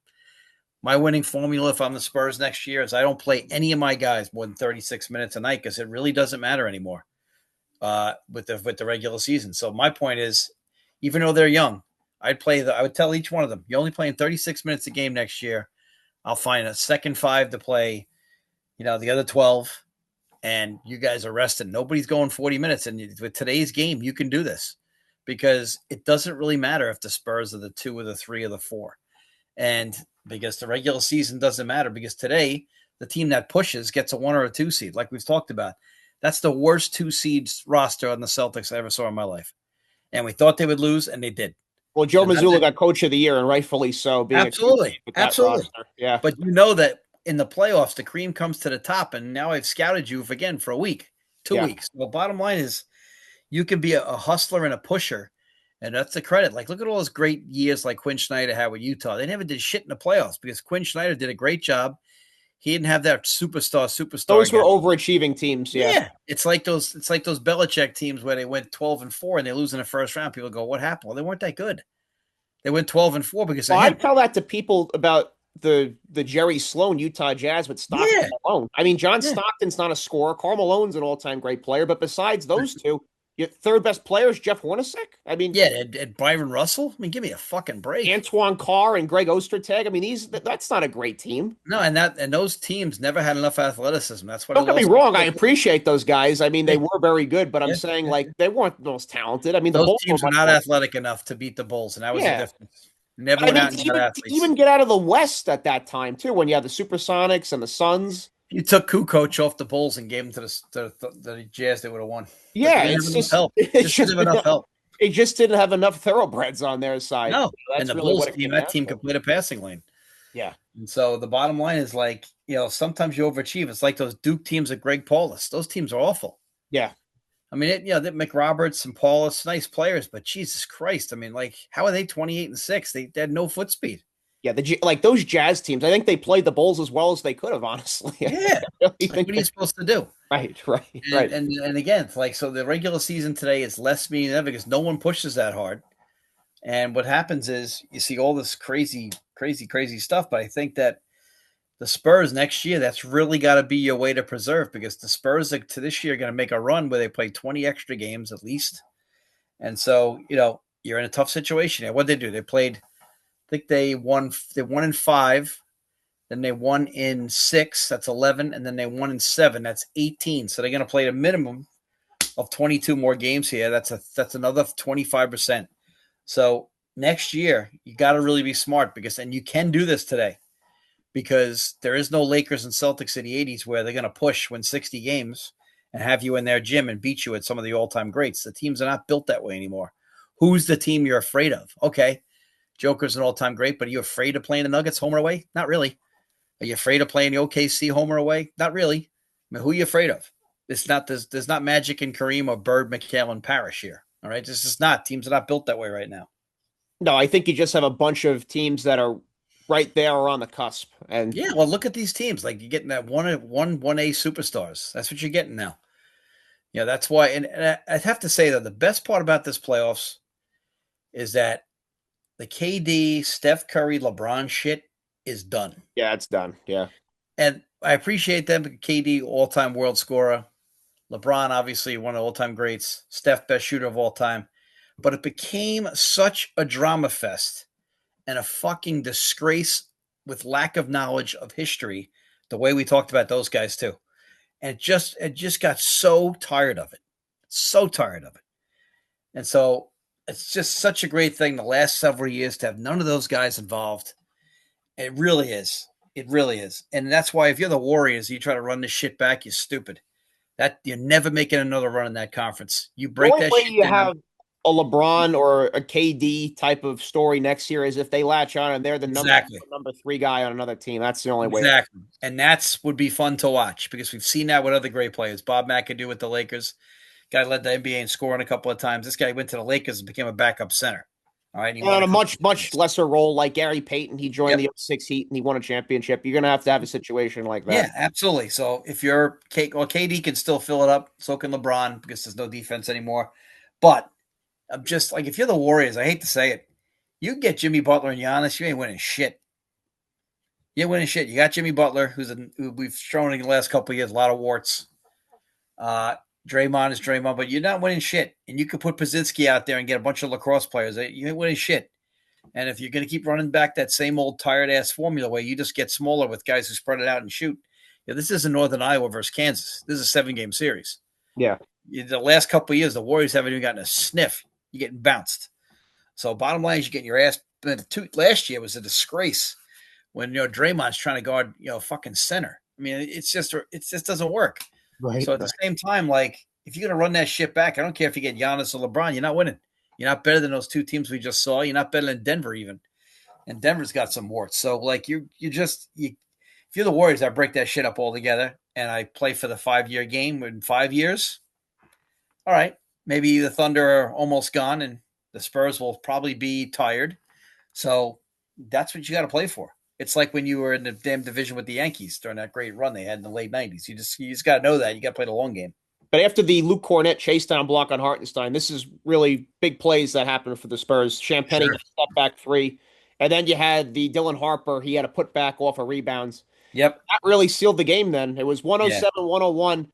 my winning formula, if I'm the Spurs next year, is I don't play any of my guys more than 36 minutes a night because it really doesn't matter anymore with the regular season. So my point is, even though they're young, I would tell each one of them, you're only playing 36 minutes a game next year. I'll find a second 5 to play, the other 12, and you guys are rested. Nobody's going 40 minutes. And with today's game, you can do this because it doesn't really matter if the Spurs are the 2 or the 3 or the 4. And because the regular season doesn't matter, because today the team that pushes gets a 1 or a 2 seed, like we've talked about. That's the worst 2 seeds roster on the Celtics I ever saw in my life. And we thought they would lose, and they did. Well, Joe And that's Mazzulla it. got Coach of the Year, and rightfully so, being a two seed Absolutely. with that Absolutely. roster. Yeah, But you know that in the playoffs, the cream comes to the top. And now I've scouted you again for a week, 2 yeah. weeks. Well, bottom line is you can be a hustler and a pusher. And that's the credit. Like, look at all those great years like Quinn Snyder had with Utah. They never did shit in the playoffs because Quinn Snyder did a great job. He didn't have that superstar Those were again. overachieving teams. Yeah, Yeah. It's like those Belichick teams where they went 12-4 and they lose in the first round. People go, what happened? Well, they weren't that good. They went 12-4 because well, of I him. tell that to people about the Jerry Sloan Utah Jazz with Stockton Yeah. Malone. I mean, John Yeah. Stockton's not a scorer. Karl Malone's an all-time great player, but besides those two, your third best player is Jeff Hornacek. I mean, Yeah. And Byron Russell. I mean, give me a fucking break. Antoine Carr and Greg Ostertag. I mean, that's not a great team. No, and those teams never had enough athleticism. That's why they Don't get me lost. wrong. I appreciate those guys. I mean, they Yeah, were very good, but I'm yeah, saying yeah, like yeah. they weren't the most talented. I mean, the Those Bulls were teams were much not more. athletic enough to beat the Bulls, and that was the Yeah. difference. Never I went mean, out and got to athletes. even get out of the West at that time too, when you had the Supersonics and the Suns. You took Kukoc off the Bulls and gave him to the Jazz, they would have won. But they Yeah, didn't it's have enough just help. it's Just didn't just have enough help. they just didn't have enough thoroughbreds on their side. No, and That's the really Bulls what it team, came that down team to. could play the passing lane. Yeah, And so the bottom line is like, sometimes you overachieve. It's like those Duke teams of Greg Paulus. Those teams are awful. yeah, I mean, that McRoberts and Paulus, nice players, but Jesus Christ, I mean, like, how are they 28-6? They had no foot speed. yeah. Like those Jazz teams, I think they played the Bulls as well as they could have. Honestly, Yeah, I really like, think what are you supposed to do? right, right, And right. and again, it's like, so the regular season today is less meaning than ever because no one pushes that hard. And what happens is you see all this crazy, crazy, crazy stuff. But I think that the Spurs next year, that's really got to be your way to preserve because the Spurs to this year are going to make a run where they play 20 extra games at least. And so, you're in a tough situation. And what they do, they played, I think they won in 5, then they won in 6, that's 11, and then they won in 7, that's 18. So they're going to play a minimum of 22 more games here. That's another 25%. So next year, you got to really be smart and you can do this today because there is no Lakers and Celtics in the 80s where they're going to win 60 games and have you in their gym and beat you at some of the all-time greats. The teams are not built that way anymore. Who's the team you're afraid of? Okay, Joker's an all-time great, but are you afraid of playing the Nuggets home or away? Not really. Are you afraid of playing the OKC home or away? Not really. I mean, who are you afraid of? There's not Magic and Kareem or Bird, McHale, and Parrish here. All right, this is not. Teams are not built that way right now. No, I think you just have a bunch of teams that are right there or on the cusp, and Yeah, well, look at these teams. Like you're getting that one A superstars. That's what you're getting now. Yeah, that's why. And I'd have to say that the best part about this playoffs is that the KD, Steph Curry, LeBron shit is done. yeah, it's done. Yeah, And I appreciate them. KD, all-time world scorer. LeBron, obviously one of the all-time greats. Steph, best shooter of all time. But it became such a drama fest and a fucking disgrace with lack of knowledge of history, the way we talked about those guys too. And it just got so tired of it. So tired of it. And so it's just such a great thing the last several years to have none of those guys involved. It really is. It really is. And that's why if you're the Warriors, you try to run this shit back, you're stupid. That you're never making another run in that conference. You the break only that way shit you down. have a LeBron or a KD type of story next year is if they latch on and they're the Exactly. number 3 guy on another team. That's the only way. Exactly. And that's would be fun to watch because we've seen that with other great players. Bob McAdoo with the Lakers. Guy led the NBA in scoring a couple of times. This guy went to the Lakers and became a backup center. All right. And he And won on a a couple much, of much games. lesser role, like Gary Payton, he joined Yep. the '06 Heat and he won a championship. You're going to have a situation like that. Yeah, absolutely. So if you're KD can still fill it up. So can LeBron because there's no defense anymore. But I'm just like, if you're the Warriors, I hate to say it, you can get Jimmy Butler and Giannis, you ain't winning shit. You ain't winning shit. You got Jimmy Butler, who we've shown in the last couple of years a lot of warts. Draymond is Draymond, but you're not winning shit. And you could put Pazinski out there and get a bunch of lacrosse players. You ain't winning shit. And if you're going to keep running back that same old tired ass formula where you just get smaller with guys who spread it out and shoot, this isn't Northern Iowa versus Kansas. This is a 7-game series. Yeah. The last couple of years, the Warriors haven't even gotten a sniff. You're getting bounced. So bottom line is you're getting your ass. Last year was a disgrace when Draymond's trying to guard fucking center. I mean, it just doesn't work. Right. So at the same time, like if you're gonna run that shit back, I don't care if you get Giannis or LeBron, you're not winning. You're not better than those two teams we just saw. You're not better than Denver even, and Denver's got some warts. So like if you're the Warriors, I break that shit up altogether, and I play for the 5-year game in 5 years. All right, maybe the Thunder are almost gone, and the Spurs will probably be tired. So that's what you got to play for. It's like when you were in the damn division with the Yankees during that great run they had in the late '90s. You just got to know that you got to play the long game. But after the Luke Cornett chase down block on Hartenstein, this is really big plays that happened for the Spurs. Champagny Sure. hit a step back three. And then you had the Dylan Harper. He had a put back off of rebounds. Yep. That really sealed the game then. It was Yeah. 107, 101.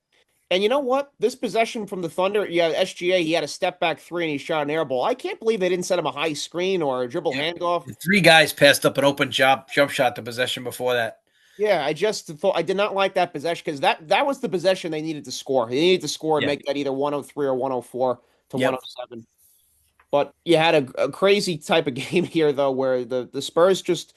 And you know what? This possession from the Thunder, yeah, SGA, he had a step back three and he shot an air ball. I can't believe they didn't set him a high screen or a dribble Yep. handoff. The three guys passed up an open jump shot to possession before that. Yeah, I just thought I did not like that possession because that was the possession they needed to score. They needed to score and Yeah. make that either 103 or 104 to Yep. 107. But you had a crazy type of game here though, where the Spurs just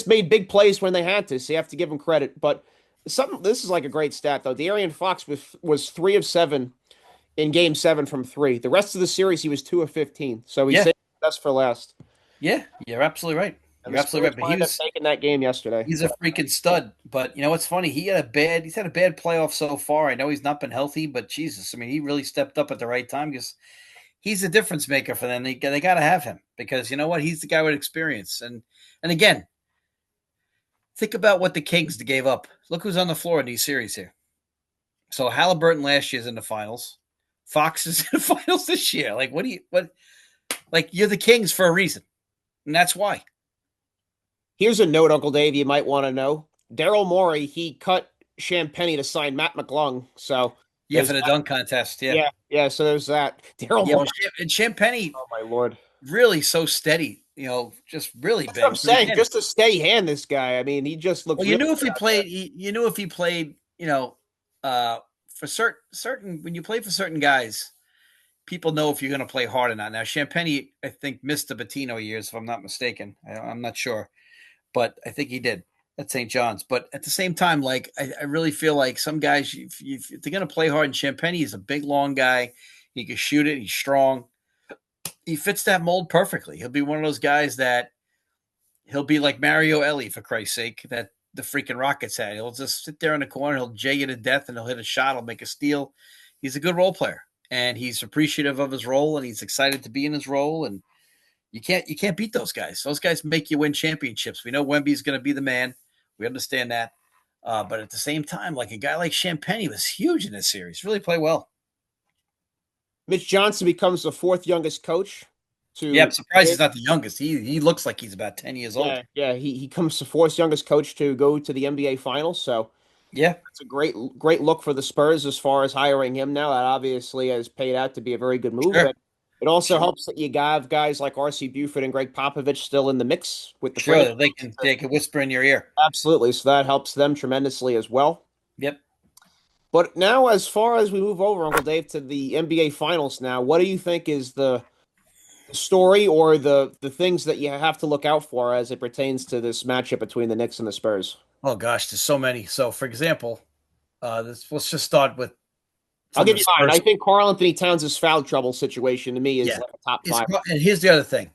made big plays when they had to. So you have to give them credit. But something this is like a great stat though. De'Aaron Fox was 3 of 7 in Game 7 from three. The rest of the series he was 2 of 15. So he Yeah. saved the best for last. Yeah. You're absolutely right. And You're the absolutely Spurs right. But wind up taking that game yesterday. he's a freaking stud. But you know what's funny? He's had a bad playoff so far. I know he's not been healthy, but Jesus, I mean, he really stepped up at the right time because he's a difference maker for them. They got to have him because you know what? He's the guy with experience. And again, think about what the Kings gave up. Look who's on the floor in these series here. So Halliburton last year's in the finals. Fox is in the finals this year. Like, like you're the Kings for a reason. And that's why. Here's a note, Uncle Dave, you might want to know. Daryl Morey, he cut Champagny to sign Matt McClung. So Yeah, there's for the that. dunk contest. Yeah. Yeah. So there's that. Daryl Yeah. Morey. Well, and Champagny Oh my lord. really so steady, just really That's what I'm big. But saying. again, Just a steady hand, this guy. I mean, he just looked well, you really knew if good he out there. played, you knew if he played, for certain when you play for certain guys, people know if you're going to play hard or not. Now, Champagny, I think, missed the Bettino years, if I'm not mistaken. I'm not sure, but I think he did at St. John's. But at the same time, like I really feel like some guys, if they're going to play hard, and Champagny is a big, long guy. He can shoot it. He's strong. He fits that mold perfectly. He'll be one of those guys that he'll be like Mario Ellie, for Christ's sake, that the freaking Rockets had. He'll just sit there in the corner, he'll jay you to death, and he'll hit a shot, he'll make a steal. He's a good role player, and he's appreciative of his role, and he's excited to be in his role. And you can't beat those guys. Those guys make you win championships. We know Wemby's going to be the man. We understand that. But at the same time, like a guy like Champagny was huge in this series. Really play well. Mitch Johnson becomes the fourth youngest coach Yeah, I'm to. surprised he's not the youngest. He looks like he's about 10 years old. Yeah. He comes the fourth youngest coach to go to the NBA Finals. So Yeah, it's a great look for the Spurs as far as hiring him now. That obviously has paid out to be a very good move. sure. And it also Sure. helps that you have guys like R.C. Buford and Greg Popovich still in the mix with the franchise. Sure. They can whisper in your ear. Absolutely. So that helps them tremendously as well. Yep. But now, as far as we move over, Uncle Dave, to the NBA Finals now, what do you think is the story or the things that you have to look out for as it pertains to this matchup between the Knicks and the Spurs? Oh gosh, there's so many. So, for example, let's just start with I'll from give the you mine. Spurs. I think Karl Anthony Towns' foul trouble situation to me is Yeah, like a top five. and here's the other thing: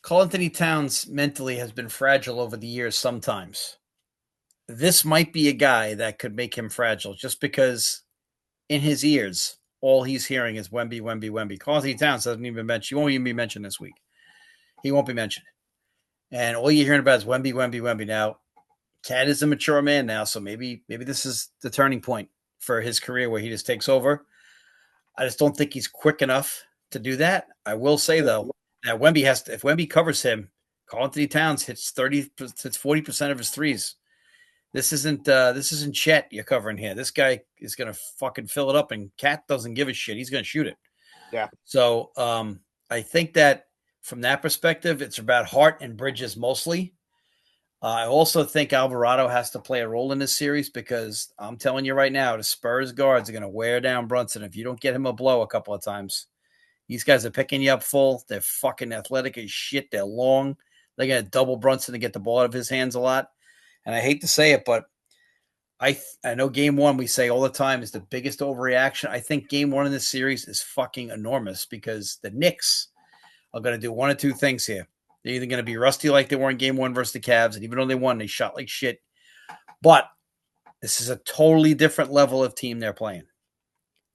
Karl Anthony Towns mentally has been fragile over the years. Sometimes this might be a guy that could make him fragile, just because in his ears, all he's hearing is Wemby, Wemby, Wemby. Karl Anthony Towns doesn't even mention. He won't even be mentioned this week. He won't be mentioned, and all you're hearing about is Wemby, Wemby, Wemby. Now, Cat is a mature man now, so maybe this is the turning point for his career where he just takes over. I just don't think he's quick enough to do that. I will say though that Wemby has to, if Wemby covers him, Karl Anthony Towns hits 40% of his threes. This isn't Chet you're covering here. This guy is gonna fucking fill it up, and Cat doesn't give a shit. He's gonna shoot it. Yeah. So I think that from that perspective, it's about Hart and Bridges mostly. I also think Alvarado has to play a role in this series because I'm telling you right now, the Spurs guards are going to wear down Brunson. If you don't get him a blow a couple of times, these guys are picking you up full. They're fucking athletic as shit. They're long. They're going to double Brunson to get the ball out of his hands a lot. And I hate to say it, but I know game one we say all the time is the biggest overreaction. I think game one in this series is fucking enormous because the Knicks are going to do one of two things here. They're either going to be rusty like they were in game one versus the Cavs, and even though they won, they shot like shit. But this is a totally different level of team they're playing.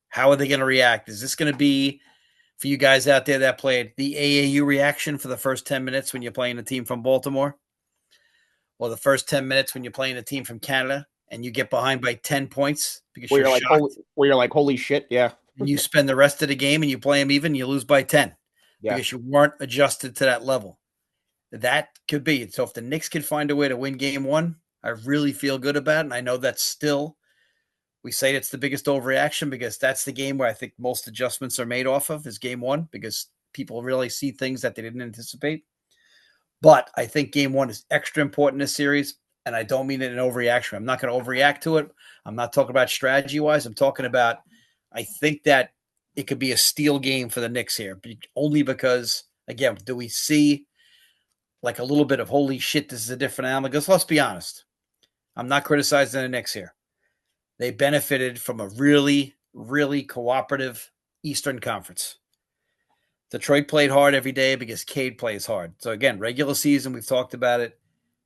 How are they going to react? Is this going to be for you guys out there that played the AAU reaction for the first 10 minutes when you're playing a team from Baltimore? Or the first 10 minutes when you're playing a team from Canada and you get behind by 10 points because you're shocked? Where you're like, holy shit, yeah, And you spend the rest of the game and you play them even, you lose by 10 yeah. because you weren't adjusted to that level. That could be it. So if the Knicks could find a way to win game one, I really feel good about it. And I know that's still, we say it's the biggest overreaction because that's the game where I think most adjustments are made off of is game one because people really see things that they didn't anticipate. But I think game one is extra important in this series. And I don't mean it in overreaction. I'm not going to overreact to it. I'm not talking about strategy wise. I'm talking about, I think that it could be a steal game for the Knicks here, only because, again, do we see like a little bit of holy shit, this is a different animal? Because let's be honest, I'm not criticizing the Knicks here. They benefited from a really, really cooperative Eastern Conference. Detroit played hard every day because Cade plays hard. So again, regular season, we've talked about it.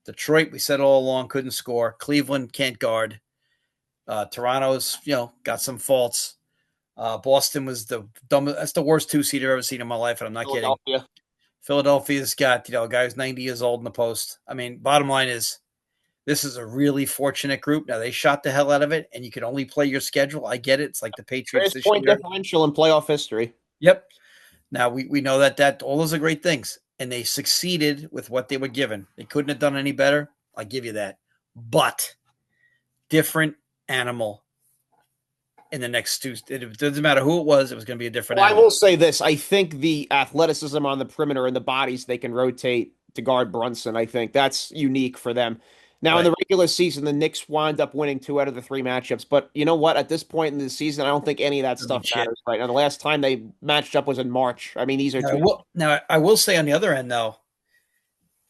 Detroit, we said all along, couldn't score. Cleveland can't guard. Toronto's, got some faults. Boston was the dumbest. That's the worst 2 seed I've ever seen in my life, and I'm not kidding. Philadelphia. Philadelphia's got, a guy who's 90 years old in the post. I mean, bottom line is this is a really fortunate group. Now, they shot the hell out of it, and you can only play your schedule. I get it. It's like the Patriots Greatest this point year. differential in playoff history. Yep. Now, we know that all those are great things, and they succeeded with what they were given. They couldn't have done any better. I give you that. But different animal in the next two. It doesn't matter who it was going to be a different Well, I animal. will say this. I think the athleticism on the perimeter and the bodies they can rotate to guard Brunson, I think that's unique for them. Now, in Right. the regular season, the Knicks wind up winning 2 out of the 3 matchups. But you know what? At this point in the season, I don't think any of that Doesn't stuff shit. matters right now. The last time they matched up was in March. I mean, these are two. Now, I will say on the other end, though,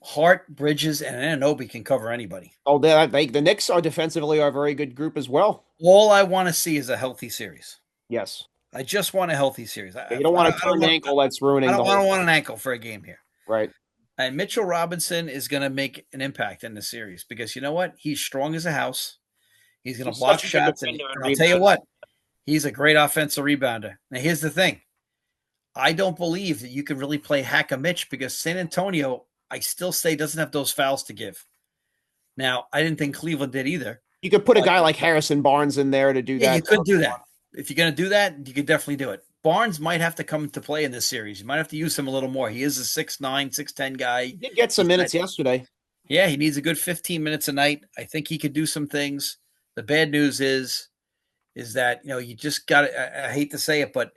Hart, Bridges, and Anunoby can cover anybody. Oh, the Knicks are defensively are a very good group as well. All I want to see is a healthy series. Yes. I just want a healthy series. Yeah, you don't want to turn an ankle that's ruining the I whole don't thing. want an ankle for a game here. Right. And Mitchell Robinson is going to make an impact in the series because you know what? He's strong as a house. He's going to He's block such a good shots, and defender and I'll tell you rebounder. what, he's a great offensive rebounder. Now, here's the thing: I don't believe that you can really play hack a Mitch because San Antonio, I still say, doesn't have those fouls to give. Now, I didn't think Cleveland did either. You could put a But guy like Harrison Barnes in there to do yeah, you that. could do that. If you're going to do that, you could definitely do it. Barnes might have to come into play in this series. You might have to use him a little more. He is a 6'9", 6'10" guy. He did get some minutes yesterday. Yeah, he needs a good 15 minutes a night. I think he could do some things. The bad news is that, you just got to, I hate to say it, but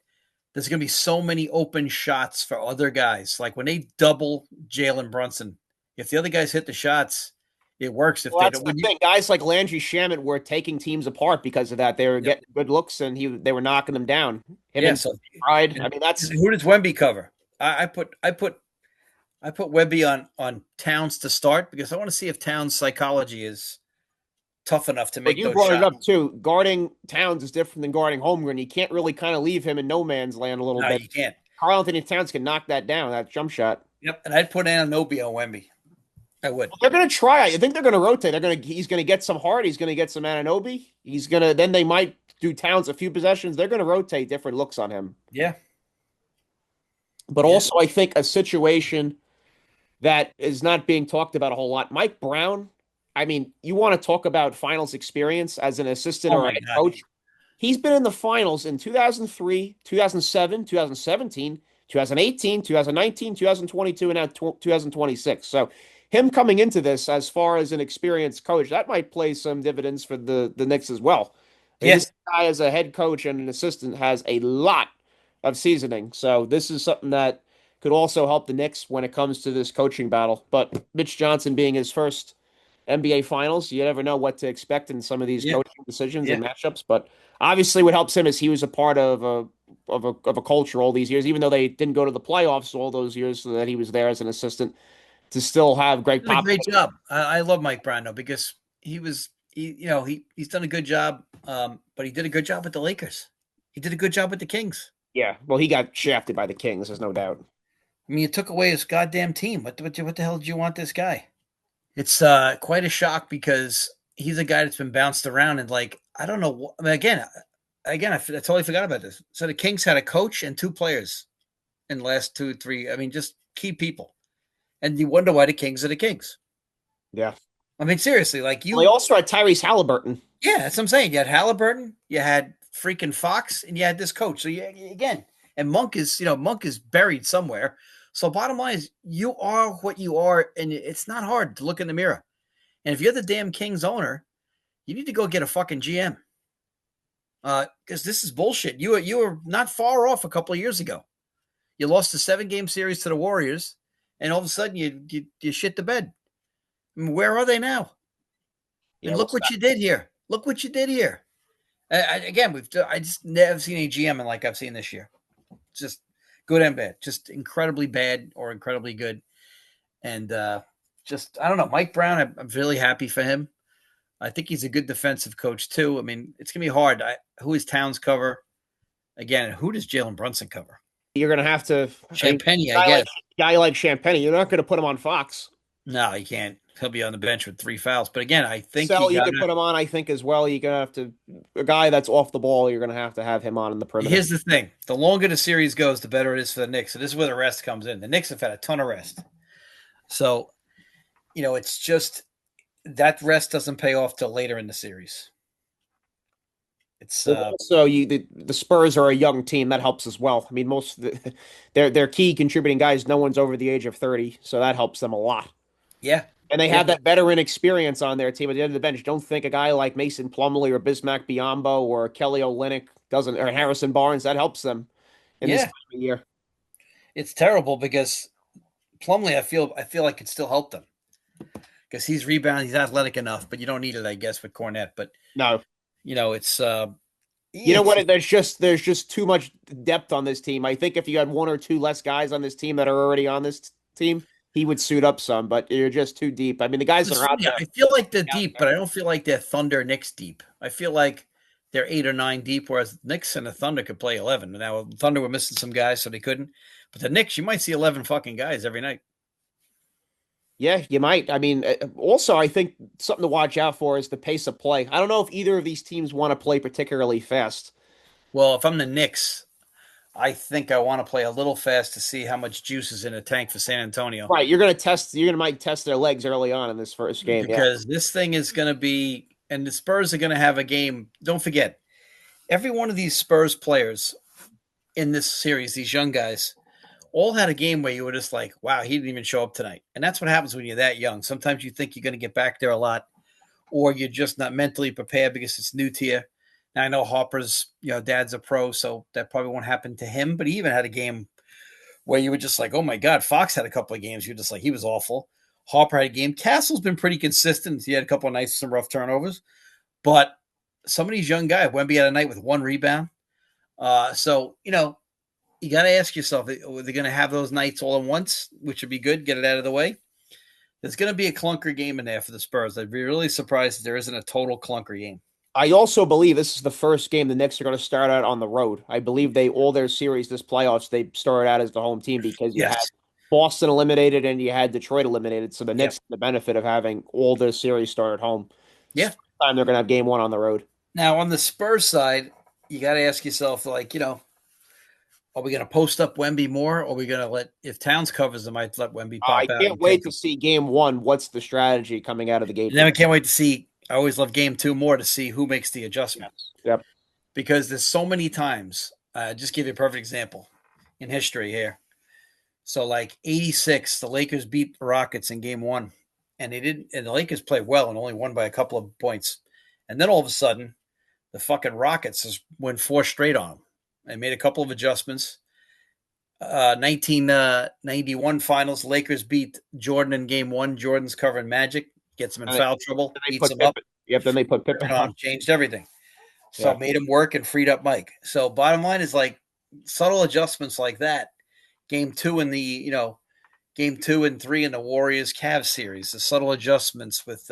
there's going to be so many open shots for other guys. Like when they double Jalen Brunson, if the other guys hit the shots, it works. If Well, they that's don't, the thing. Guys like Landry Shamet were taking teams apart because of that. They were yep. getting good looks and they were knocking them down. Him Yeah. and So Pride. I mean, that's who does Wemby cover? I put Wemby on Towns to start because I want to see if Towns' psychology is tough enough to but make you those brought it shots. up too. Guarding Towns is different than guarding Holmgren. You can't really kind of leave him in no man's land a little No, bit. you can't. Karl Anthony Towns can knock that down, that jump shot. Yep. And I'd put Anunoby on Wemby. I would. They're going to try. I think they're going to rotate. He's going to get some Hart. He's going to get some Anunoby. Then they might do Towns a few possessions. They're going to rotate different looks on him. Yeah. But also, I think a situation that is not being talked about a whole lot. Mike Brown, I mean, you want to talk about finals experience as an assistant Oh or a my head God. coach. He's been in the finals in 2003, 2007, 2017, 2018, 2019, 2022, and now 2026. So him coming into this as far as an experienced coach, that might play some dividends for the Knicks as well. I mean, Yeah. this guy as a head coach and an assistant has a lot of seasoning. So this is something that could also help the Knicks when it comes to this coaching battle. But Mitch Johnson being his first NBA Finals, you never know what to expect in some of these Yeah. coaching decisions Yeah. and matchups. But obviously, what helps him is he was a part of a culture all these years, even though they didn't go to the playoffs all those years so that he was there as an assistant to still have great Did a pop. great job. I love Mike Brown though because he was he's done a good job, but he did a good job with the Lakers. He did a good job with the Kings. Yeah, well, he got shafted by the Kings. There's no doubt. I mean, you took away his goddamn team. What the hell did you want this guy? It's quite a shock because he's a guy that's been bounced around and like I don't know. I mean, again, I totally forgot about this. So the Kings had a coach and two players in the last 2, 3. I mean, just key people, and you wonder why the Kings are the Kings. Yeah. I mean, seriously, like Well, they also had Tyrese Halliburton. yeah, that's what I'm saying. You had Halliburton, you had freaking Fox, and you had this coach. So again, and Monk is buried somewhere. So bottom line is, you are what you are, and it's not hard to look in the mirror. And if you're the damn Kings owner, you need to go get a fucking GM. Because this is bullshit. You were not far off a couple of years ago. You lost a 7-game series to the Warriors, and all of a sudden you shit the bed. I mean, where are they now? Yeah, And well, look what you did here. Look what you did here. I just never seen a GM like I've seen this year. Just good and bad. Just incredibly bad or incredibly good. And just I don't know. Mike Brown, I'm really happy for him. I think he's a good defensive coach too. I mean, it's gonna be hard. Who is Towns cover? Again, who does Jalen Brunson cover? you're gonna have to. I mean, Champagne, I guy like guess. guy like Champagne, you're not gonna put him on Fox. No, he can't. He'll be on the bench with 3 fouls. But again, I think Sell, you you got could put him on, I think, as well. You're gonna have to a guy that's off the ball. You're gonna have him on in the perimeter. Here's the thing: the longer the series goes, the better it is for the Knicks. So this is where the rest comes in. The Knicks have had a ton of rest, so it's just that rest doesn't pay off till later in the series. It's Well, also, the Spurs are a young team that helps as well. I mean, most of their key contributing guys, no one's over the age of 30, so that helps them a lot. yeah, And they yeah, have that veteran experience on their team at the end of the bench. Don't think a guy like Mason Plumlee or Bismack Biyombo or Kelly Olynyk doesn't, or Harrison Barnes, that helps them in this yeah. time of year. It's terrible because Plumlee, I feel like could still help them because he's rebounding, he's athletic enough, but you don't need it, I guess, with Cornette. But No. it's You know it's what? There's just too much depth on this team. I think if you had one or two less guys on this team that are already on this team, he would suit up some, but you're just too deep. I mean, the guys that are out yeah, there, I feel like they're deep, but I don't feel like they're Thunder Knicks deep. I feel like they're 8 or 9 deep, whereas Knicks and the Thunder could play 11. Now Thunder were missing some guys, so they couldn't. But the Knicks, you might see 11 fucking guys every night. yeah, you might. I mean, also, I think something to watch out for is the pace of play. I don't know if either of these teams want to play particularly fast. Well, if I'm the Knicks, I think I want to play a little fast to see how much juice is in the tank for San Antonio. Right, you're gonna might test their legs early on in this first game. Yeah. Because this thing is going to be, and the Spurs are going to have a game. Don't forget, every one of these Spurs players in this series, these young guys, all had a game where you were just like, wow, he didn't even show up tonight. And that's what happens when you're that young. Sometimes you think you're going to get back there a lot, or you're just not mentally prepared because it's new to you. Now, I know Harper's, dad's a pro, so that probably won't happen to him, but he even had a game where you were just like, oh my God, Fox had a couple of games. You're just like, he was awful. Harper had a game. Castle's been pretty consistent. He had a couple of nights, some rough turnovers. But some of these young guys, Wemby had a night with 1 rebound. So, you got to ask yourself, are they going to have those nights all at once, which would be good, get it out of the way? There's going to be a clunker game in there for the Spurs. I'd be really surprised if there isn't a total clunker game. I also believe this is the first game the Knicks are going to start out on the road. I believe all their series this playoffs they started out as the home team because you had Yes. Boston eliminated and you had Detroit eliminated. So the Yep. Knicks have the benefit of having all their series start at home. Yeah. Time they're going to have game 1 on the road. Now, on the Spurs side, you got to ask yourself, like, are we going to post up Wemby more? Or are we going to if Towns covers them, I'd let Wemby pop I out. can't wait to see game 1. What's the strategy coming out of the gate? And then I can't wait to see. I always love game 2 more to see who makes the adjustment. Yep. Because there's so many times. Just give you a perfect example in history here. So, like 86, the Lakers beat the Rockets in game 1, and they didn't. And the Lakers played well and only won by a couple of points. And then all of a sudden, the fucking Rockets just went 4 straight on them. They made a couple of adjustments. 1991 finals, Lakers beat Jordan in game 1. Jordan's covering Magic, gets him in foul trouble, beats him up. Yep, then they put Pippen on. Changed everything. So made him work and freed up Mike. So bottom line is like subtle adjustments like that. Game 2 in the, game 2 and 3 in the Warriors Cavs series, the subtle adjustments with,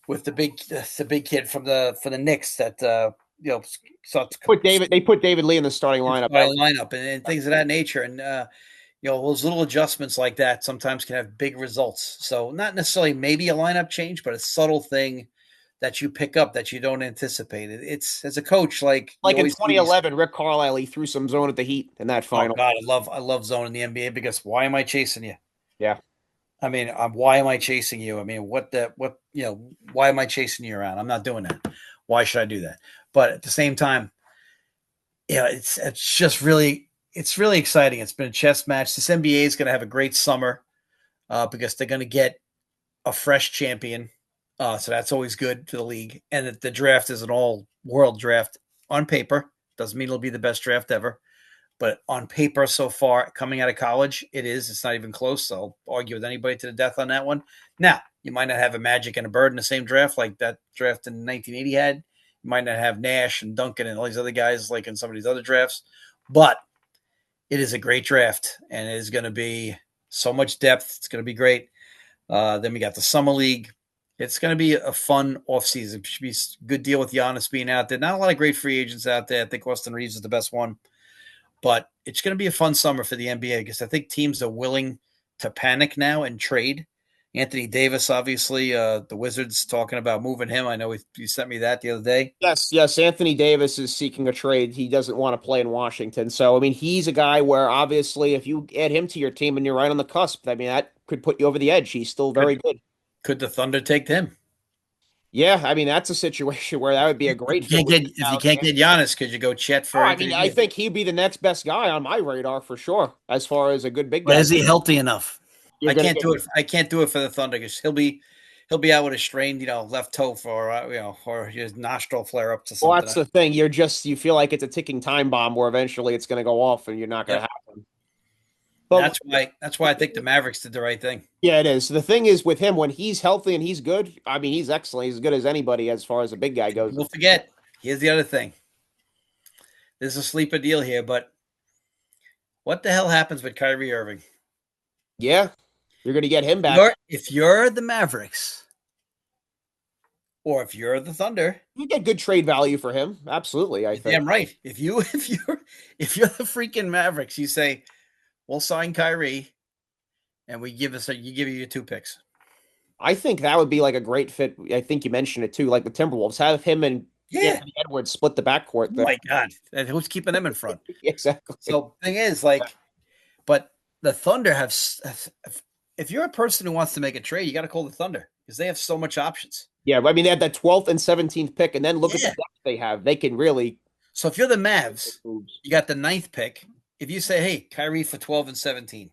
with the big kid from the Knicks that you know starts They put David Lee in the starting lineup. That was, lineup and things of that nature, and you know those little adjustments like that sometimes can have big results. So not necessarily maybe a lineup change, but a subtle thing that you pick up that you don't anticipate. It's as a coach, like you like in always see these. 2011, Rick Carlisle, he threw some zone at the Heat in that Oh final. God, I love zone in the NBA because why am I chasing you? Yeah. I mean, why am I chasing you? I mean, what you know? Why am I chasing you around? I'm not doing that. Why should I do that? But at the same time, yeah, it's just really it's really exciting. It's been a chess match. This NBA is going to have a great summer because they're going to get a fresh champion. So that's always good for the league. And that the draft is an all world draft on paper. Doesn't mean it'll be the best draft ever. But on paper, so far, coming out of college, it is. It's not even close. So I'll argue with anybody to the death on that one. Now, you might not have a Magic and a Bird in the same draft like that draft in 1980 had. You might not have Nash and Duncan and all these other guys like in some of these other drafts. But it is a great draft, and it is going to be so much depth. It's going to be great. Then we got the Summer League. It's going to be a fun offseason. It should be a good deal with Giannis being out there. Not a lot of great free agents out there. I think Austin Reeves is the best one. But it's going to be a fun summer for the NBA because I think teams are willing to panic now and trade. Anthony Davis, obviously, the Wizards talking about moving him. I know you sent me that the other day. Yes, yes. Anthony Davis is seeking a trade. He doesn't want to play in Washington. So, I mean, he's a guy where obviously if you add him to your team and you're right on the cusp, I mean, that could put you over the edge. He's still very Could good. could the Thunder take him? Yeah, I mean, that's a situation where that would be a great fit with If you Dallas. can't get Giannis, could you go Chet Oh, for I mean, Anthony I Davis? think he'd be the next best guy on my radar for sure, as far as a good big But guy. is he healthy enough? You're going to get, I can't do it for the Thunder because he'll be out with a strained left toe for or his nostril flare up to well, something. that's the thing. You feel like it's a ticking time bomb where eventually it's going to go off and you're not going to Yep. have him. And But that's why I think the Mavericks did the right thing. yeah, it is. The thing is with him, when he's healthy and he's good, I mean, he's excellent. He's as good as anybody as far as a big guy And goes. people forget. Here's the other thing. There's a sleeper deal here, but what the hell happens with Kyrie Irving? Yeah, you're going to get him back. If you're the Mavericks or if you're the Thunder, You get good trade value for him. Absolutely, I you're think. damn right. If you're the freaking Mavericks, you say we'll sign Kyrie and you give you your 2 picks. I think that would be like a great fit. I think you mentioned it too, like the Timberwolves. Have him and Yeah. Anthony Edwards split the backcourt Oh there. my God. And who's keeping them in front? Exactly. So thing is, like, but the Thunder if you're a person who wants to make a trade, you got to call the Thunder because they have so much options. Yeah, I mean they have that 12th and 17th pick, and then look at the Yeah. depth they have. They can really So if you're the Mavs, you got the 9th pick. If you say, hey, Kyrie for 12 and 17,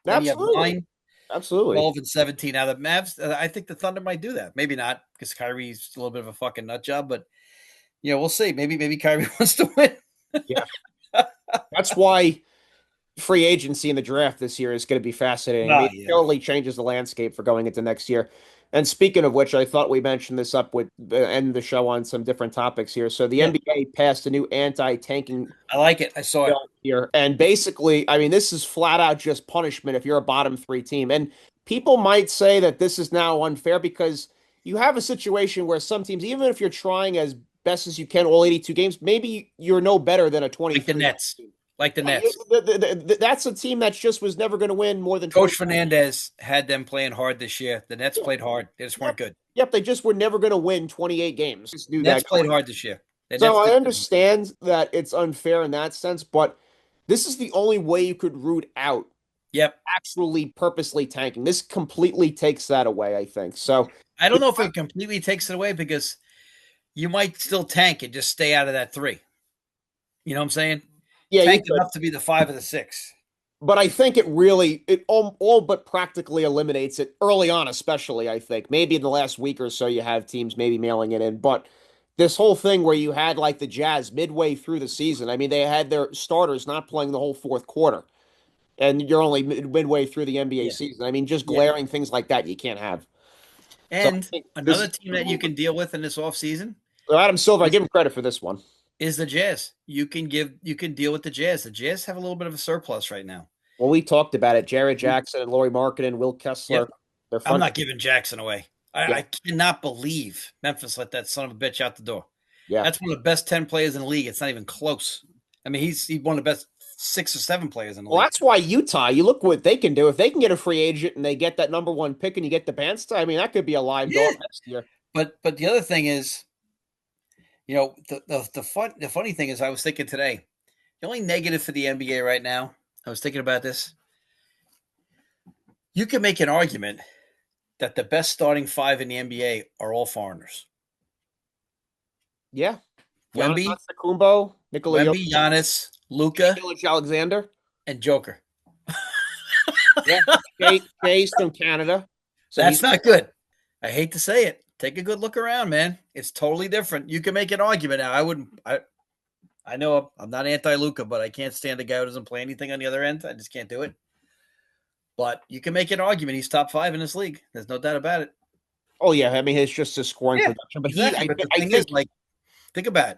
then you have absolutely, 9, absolutely. 12 and 17. Now the Mavs, I think the Thunder might do that. Maybe not because Kyrie's a little bit of a fucking nut job, but we'll see. Maybe Kyrie wants to win. Yeah, that's why free agency in the draft this year is going to be fascinating. I mean, Oh, it yeah. totally changes the landscape for going into next year. And speaking of which, I thought we mentioned this up with end the show on some different topics here. So the Yeah. NBA passed a new anti-tanking I like it. I saw it. bill here, and basically, I mean, this is flat out just punishment if you're a bottom three team. And people might say that this is now unfair because you have a situation where some teams, even if you're trying as best as you can all 82 games, maybe you're no better than a Like the 23 Nets. team. Like the Nets. That's a team that just was never going to win more than Coach 20. Fernandez had them playing hard this year. The Nets played hard. They just weren't Yep. good. Yep, they just were never going to win 28 games. Just knew Nets that played going. hard this year. The So Nets I did. understand that it's unfair in that sense, but this is the only way you could root out Yep. actually purposely tanking. This completely takes that away, I think. So I don't know if it completely takes it away because you might still tank and just stay out of that 3. You know what I'm saying? yeah, you Tank could. enough to be the 5 or the 6. But I think it all but practically eliminates it early on, especially, I think. Maybe in the last week or so you have teams maybe mailing it in. But this whole thing where you had like the Jazz midway through the season, I mean, they had their starters not playing the whole fourth quarter. And you're only midway through the NBA Yeah. season. I mean, just Yeah. glaring things like that you can't have. So I And think this another is team that you can deal with in this offseason Adam Silver. I is, give him credit for this one. is the Jazz. You can deal with the Jazz. The Jazz have a little bit of a surplus right now. Well, we talked about it. Jared Jackson and Laurie Markkinen, Will Kessler, Yep. their I'm front. not giving Jackson away. Yeah, I cannot believe Memphis let that son of a bitch out the door. yeah. That's one of the best 10 players in the league. It's not even close. I mean, he's one of the best 6 or 7 players in the Well, league. that's why Utah, you look what they can do. If they can get a free agent and they get that number one pick and you get the Bansta, I mean, that could be a live Yeah. dog next year. But the other thing is, the funny thing is, I was thinking today, the only negative for the NBA right now, I was thinking about this. You can make an argument that the best starting 5 in the NBA are all foreigners. Yeah. Giannis Wemby, Antetokounmpo, Nikola Wemby, Jokic, Giannis, Shai Luca, Gilgeous-Alexander. and Joker. Yeah. Shai's from Canada. So That's he's not good. I hate to say it. Take a good look around, man. It's totally different. You can make an argument now. I wouldn't. I know I'm not anti-Luca, but I can't stand a guy who doesn't play anything on the other end. I just can't do it. But you can make an argument. He's top 5 in this league. There's no doubt about it. oh yeah, I mean, it's just his scoring Yeah, production. But exactly. But the I thing is, think like, think about it.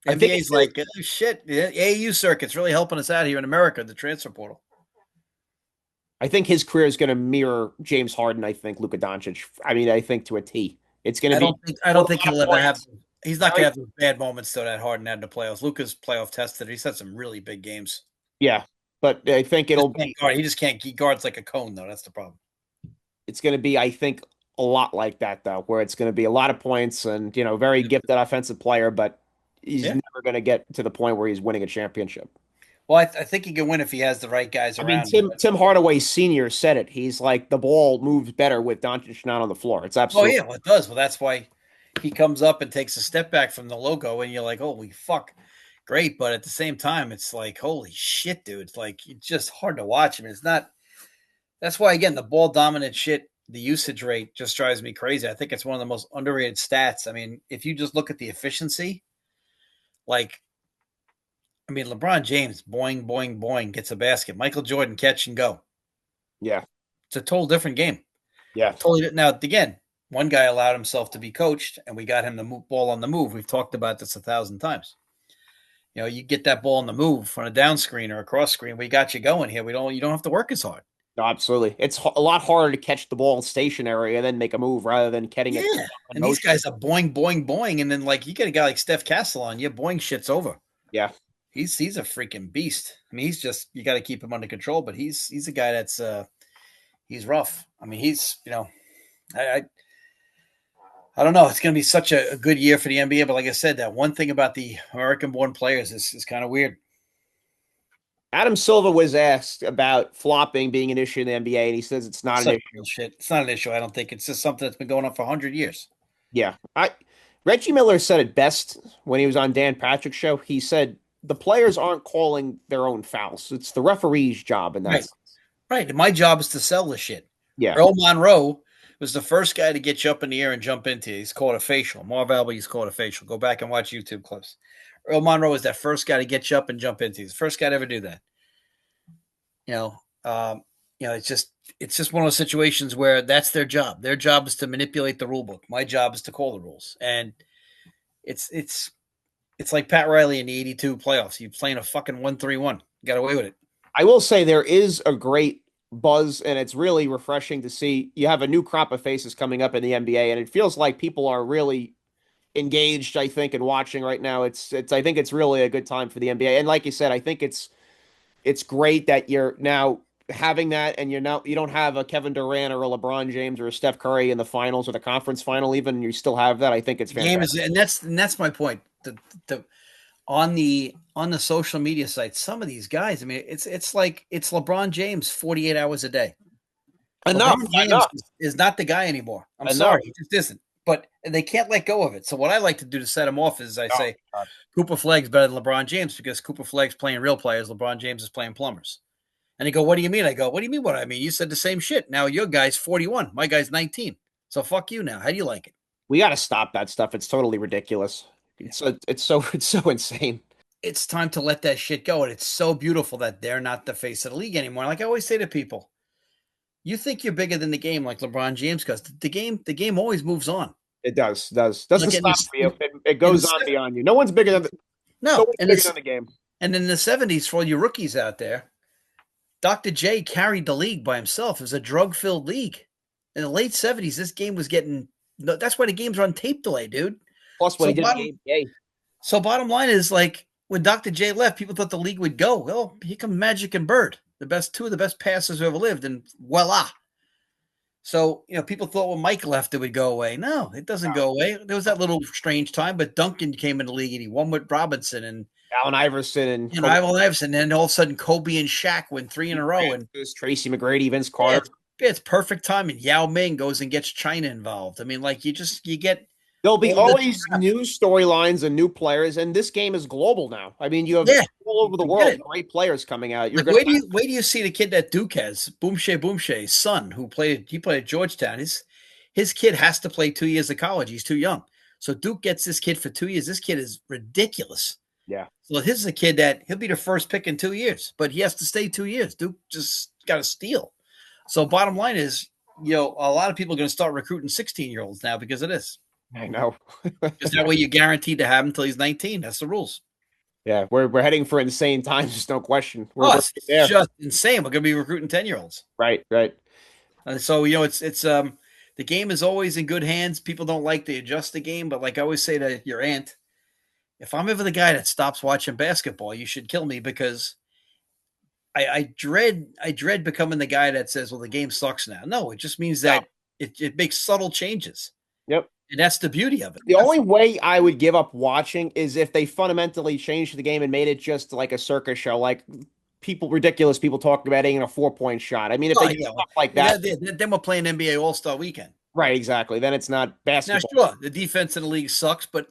I think NBA's like, oh, shit. The AAU circuit's really helping us out here in America, the transfer portal. I think his career is going to mirror James Harden. I think Luka Doncic. I mean, I think to a T. It's going to be I a don't think lot of he'll ever have. points. He's not going to have those bad moments though that Harden had in the playoffs. Luca's playoff tested. He's had some really big games. Yeah, but I think it'll be. He just can't. He guards like a cone though. That's the problem. It's going to be, I think, a lot like that though, where it's going to be a lot of points and very gifted offensive player, but he's Yeah. never going to get to the point where he's winning a championship. Well, I think he can win if he has the right guys I mean, around him. Tim Hardaway Sr. said it. He's like the ball moves better with Doncic not on the floor. It's Oh absolutely yeah, well, it does. Well, that's why he comes up and takes a step back from the logo, and you're like, holy fuck, great. But at the same time, it's like, holy shit, dude. It's like it's just hard to watch. I mean, it's not. That's why again, the ball dominant shit, the usage rate just drives me crazy. I think it's one of the most underrated stats. I mean, if you just look at the efficiency, like, I mean, LeBron James, boing, boing, boing, gets a basket. Michael Jordan, catch and go. yeah, It's a total different game. yeah. Totally. Now, again, one guy allowed himself to be coached, and we got him the ball on the move. We've talked about this 1,000 times. You get that ball on the move on a down screen or a cross screen. We got you going here. You don't have to work as hard. No, absolutely. It's a lot harder to catch the ball stationary and then make a move rather than getting it. Yeah. And these guys are boing, boing, boing. And then, like, you get a guy like Steph Castle on you, boing shit's over. Yeah. He's a freaking beast. I mean, you got to keep him under control, but he's a guy that's he's rough. I mean, I don't know. It's going to be such a good year for the NBA, but like I said, that one thing about the American-born players is kind of weird. Adam Silver was asked about flopping being an issue in the NBA, and he says it's not an issue. Bullshit. It's not an issue. I don't think it's just something that's been going on for 100 years. Yeah. Reggie Miller said it best when he was on Dan Patrick's show. He said the players aren't calling their own fouls. It's the referee's job, and that's right. My job is to sell the shit. Yeah. Earl Monroe was the first guy to get you up in the air and jump into you. He's called a facial. Marv Albert, he's called a facial. Go back and watch YouTube clips. Earl Monroe was that first guy to get you up and jump into you. He's the first guy to ever do that. It's just one of those situations where that's their job. Their job is to manipulate the rule book. My job is to call the rules. And it's like Pat Riley in the 82 playoffs. He's playing a fucking 1-3-1. Got away with it. I will say there is a great buzz, and it's really refreshing to see. You have a new crop of faces coming up in the NBA, and it feels like people are really engaged, I think, and watching right now. I think it's really a good time for the NBA. And like you said, I think it's great that you're now having that, and you don't have a Kevin Durant or a LeBron James or a Steph Curry in the finals or the conference final even. You still have that. I think it's fantastic. Game is, and that's my point. On the social media sites, some of these guys, I mean, it's like it's LeBron James 48 hours a day. LeBron James is not the guy anymore. I'm sorry, he just isn't. But they can't let go of it. So what I like to do to set him off is I say Cooper Flagg's better than LeBron James because Cooper Flagg's playing real players. LeBron James is playing plumbers. And they go, what do you mean? I go, what do you mean what I mean? You said the same shit. Now your guy's 41. My guy's 19. So fuck you now. How do you like it? We got to stop that stuff. It's totally ridiculous. It's so insane. It's time to let that shit go. And it's so beautiful that they're not the face of the league anymore. Like I always say to people, you think you're bigger than the game like LeBron James because the game always moves on. It does. Doesn't stop for you. It goes on beyond you. No one's bigger than the game. And in the 70s, for all you rookies out there, Dr. J carried the league by himself. It was a drug-filled league. In the late 70s, this game was getting That's why the games are on tape delay, dude. Plus what So he did in the bottom NBA. so bottom line is like when Dr. J left, people thought the league would go. Well, here come Magic and Bird, two of the best passers who ever lived, and voila. So, people thought when Mike left, it would go away. No, it doesn't go away. There was that little strange time, but Duncan came in the league and he won with Robinson and Allen Iverson and Kobe Ivan Iverson. And then all of a sudden, Kobe and Shaq win 3 in a row. And Tracy McGrady, Vince yeah, Carter. it's perfect time. And Yao Ming goes and gets China involved. I mean, like you get There'll be all this always stuff. new storylines and new players, and this game is global now. I mean, you have all over the world great players coming out. Like, where do you see the kid that Duke has, Boomshe's son, who played at Georgetown? His kid has to play 2 years of college. He's too young. So Duke gets this kid for 2 years. This kid is ridiculous. Yeah. So this is a kid that he'll be the first pick in 2 years, but he has to stay 2 years. Duke just got to steal. So bottom line is, a lot of people are going to start recruiting 16-year-olds now because of this. I know. Because that way you're guaranteed to have him until he's 19. That's the rules. Yeah, we're heading for insane times. There's no question. It's just insane. We're going to be recruiting 10-year-olds. Right. And so, it's the game is always in good hands. People don't like to adjust the game, but like I always say to your aunt, if I'm ever the guy that stops watching basketball, you should kill me because I dread becoming the guy that says, well, the game sucks now. No, it just means that it makes subtle changes. Yep. And that's the beauty of it. The only way I would give up watching is if they fundamentally changed the game and made it just like a circus show, like ridiculous people talking about hitting a 4-point shot. I mean, if they do stuff like that, then we're playing NBA All-Star Weekend. Right, exactly. Then it's not basketball. Now, sure, the defense in the league sucks, but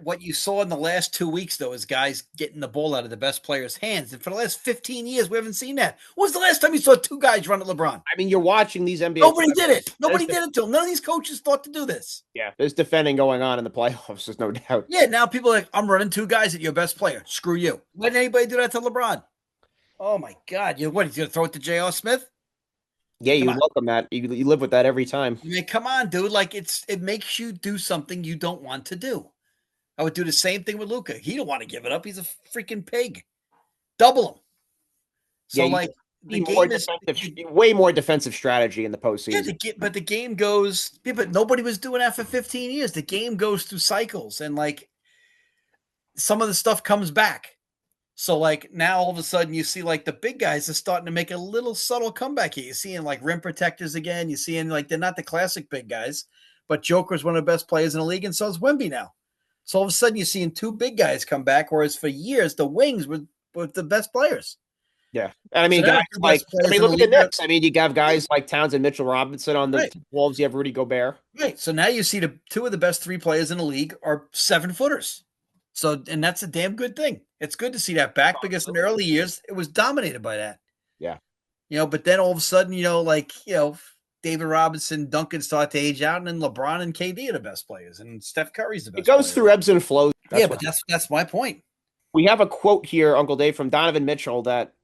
what you saw in the last 2 weeks, though, is guys getting the ball out of the best players' hands. And for the last 15 years, we haven't seen that. When was the last time you saw 2 guys run at LeBron? I mean, you're watching these NBA. Nobody did it. Nobody did it to him. None of these coaches thought to do this. Yeah, there's defending going on in the playoffs. There's no doubt. Yeah, now people are like, I'm running 2 guys at your best player. Screw you. When did anybody do that to LeBron? Oh, my God. He's going to throw it to J.R. Smith? Yeah, you welcome that. You live with that every time. I mean, come on, dude. Like, it makes you do something you don't want to do. I would do the same thing with Luka. He don't want to give it up. He's a freaking pig. Double him. So, the game is way more defensive strategy in the postseason. Yeah, but the game goes. Yeah, but nobody was doing that for 15 years. The game goes through cycles, and some of the stuff comes back. So, now all of a sudden you see the big guys are starting to make a little subtle comeback here. You're seeing rim protectors again. You're seeing they're not the classic big guys, but Joker's one of the best players in the league, and so is Wemby now. So all of a sudden you're seeing 2 big guys come back, whereas for years the wings were the best players. Yeah, and I mean, guys look at the Knicks. I mean, you have guys like Towns and Mitchell Robinson on the Wolves. You have Rudy Gobert. Right. So now you see the 2 of the best 3 players in the league are 7-footers. So, and that's a damn good thing. It's good to see that back because in the early years it was dominated by that. Yeah. But then all of a sudden, David Robinson, Duncan start to age out, and then LeBron and KD are the best players, and Steph Curry's the best. It goes through ebbs and flows. But that's my point. We have a quote here, Uncle Dave, from Donovan Mitchell that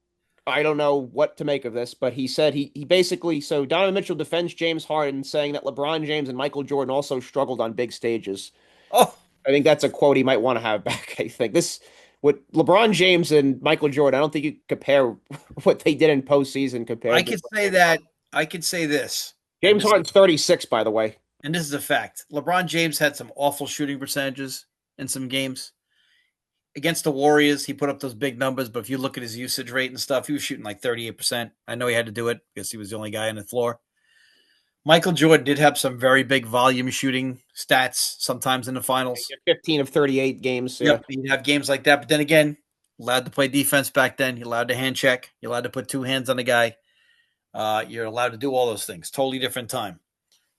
I don't know what to make of this, but he said he basically, so Donovan Mitchell defends James Harden, saying that LeBron James and Michael Jordan also struggled on big stages. Oh, I think that's a quote he might want to have back. I think with LeBron James and Michael Jordan, I don't think you compare what they did in postseason compared. I could say that. I could say this. James Harden's 36, by the way. And this is a fact. LeBron James had some awful shooting percentages in some games. Against the Warriors, he put up those big numbers, but if you look at his usage rate and stuff, he was shooting 38%. I know he had to do it because he was the only guy on the floor. Michael Jordan did have some very big volume shooting stats sometimes in the finals. 15 of 38 games. Yep, he'd have games like that. But then again, allowed to play defense back then. You're allowed to hand check. You're allowed to put 2 hands on the guy. You're allowed to do all those things. Totally different time.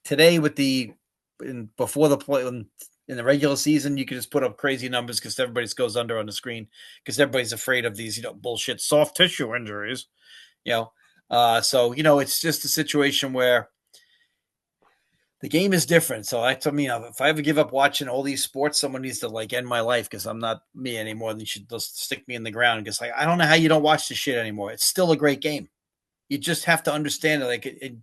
Today, before the play in the regular season, you can just put up crazy numbers because everybody just goes under on the screen because everybody's afraid of these, bullshit soft tissue injuries. So it's just a situation where the game is different. So if I ever give up watching all these sports, someone needs to end my life because I'm not me anymore. Then you should just stick me in the ground because I don't know how you don't watch this shit anymore. It's still a great game. You just have to understand it, it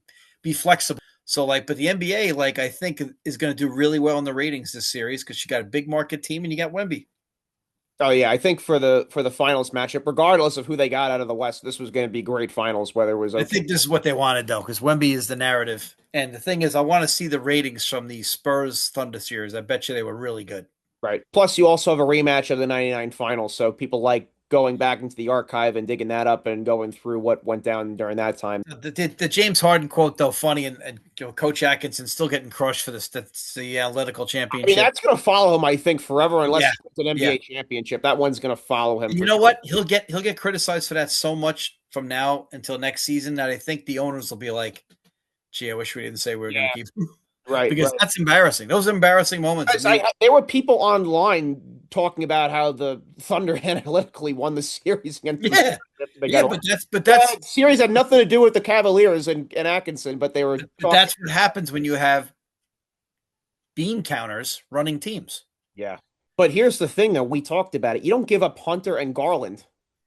be flexible. So but the NBA, I think is going to do really well in the ratings this series because you got a big market team and you got Wemby. Oh yeah, I think for the finals matchup, regardless of who they got out of the West, this was going to be great finals. Whether it was I OK, think this is what they wanted though, because Wemby is the narrative. And the thing is, I want to see the ratings from the Spurs Thunder series. I bet you they were really good. right? Plus, you also have a rematch of the '99 finals, so people like going back into the archive and digging that up and going through what went down during that time. The James Harden quote though, funny, and Coach Atkinson still getting crushed for the analytical I mean, championship. that's going to follow him, I think, forever, unless Yeah, he wins an yeah. NBA championship. That one's going to follow him And you for know sure. what? He'll get criticized for that so much from now until next season that I think the owners will be like, "Gee, I wish we didn't say we were going to Yeah, keep him," right, because right. that's embarrassing. Those are embarrassing moments. And Guys, there were people online talking about how the Thunder analytically won the series against the yeah, Spurs after they yeah, got but eliminated. that's but Yeah, that's the series had nothing to do with the Cavaliers and Atkinson, but they were but talking. that's what happens when you have bean counters running teams. Yeah. But here's the thing, though. We talked about it. You don't give up Hunter and Garland,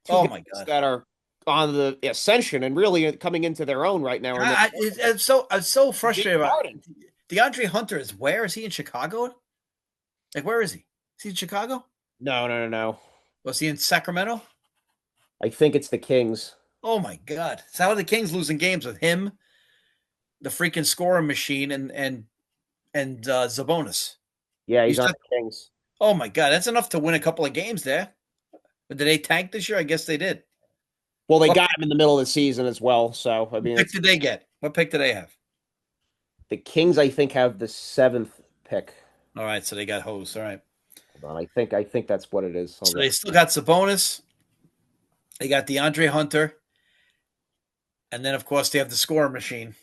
two Oh guys my god, that are on the ascension and really coming into their own right now. And I'm so James frustrated about Harden. DeAndre Hunter. Is where is he in Chicago? Like where is he? Is he in Chicago? No, no, no, no. Was he in Sacramento? I think it's the Kings. Oh my god! So how are the Kings losing games with him, the freaking scoring machine, and Zabonis? Yeah, You he's on said, the Kings. oh my god, that's enough to win a couple of games there. But did they tank this year? I guess they did. Well, they What got him in the middle of the season as well. So, I mean, pick it's did they get? What pick did they have? the Kings, I think, have the seventh pick. All right, so they got hosed. All right, Hold on. I think that's what it is. Hold so on. they still got Sabonis. They got DeAndre Hunter, and then of course they have the scorer machine,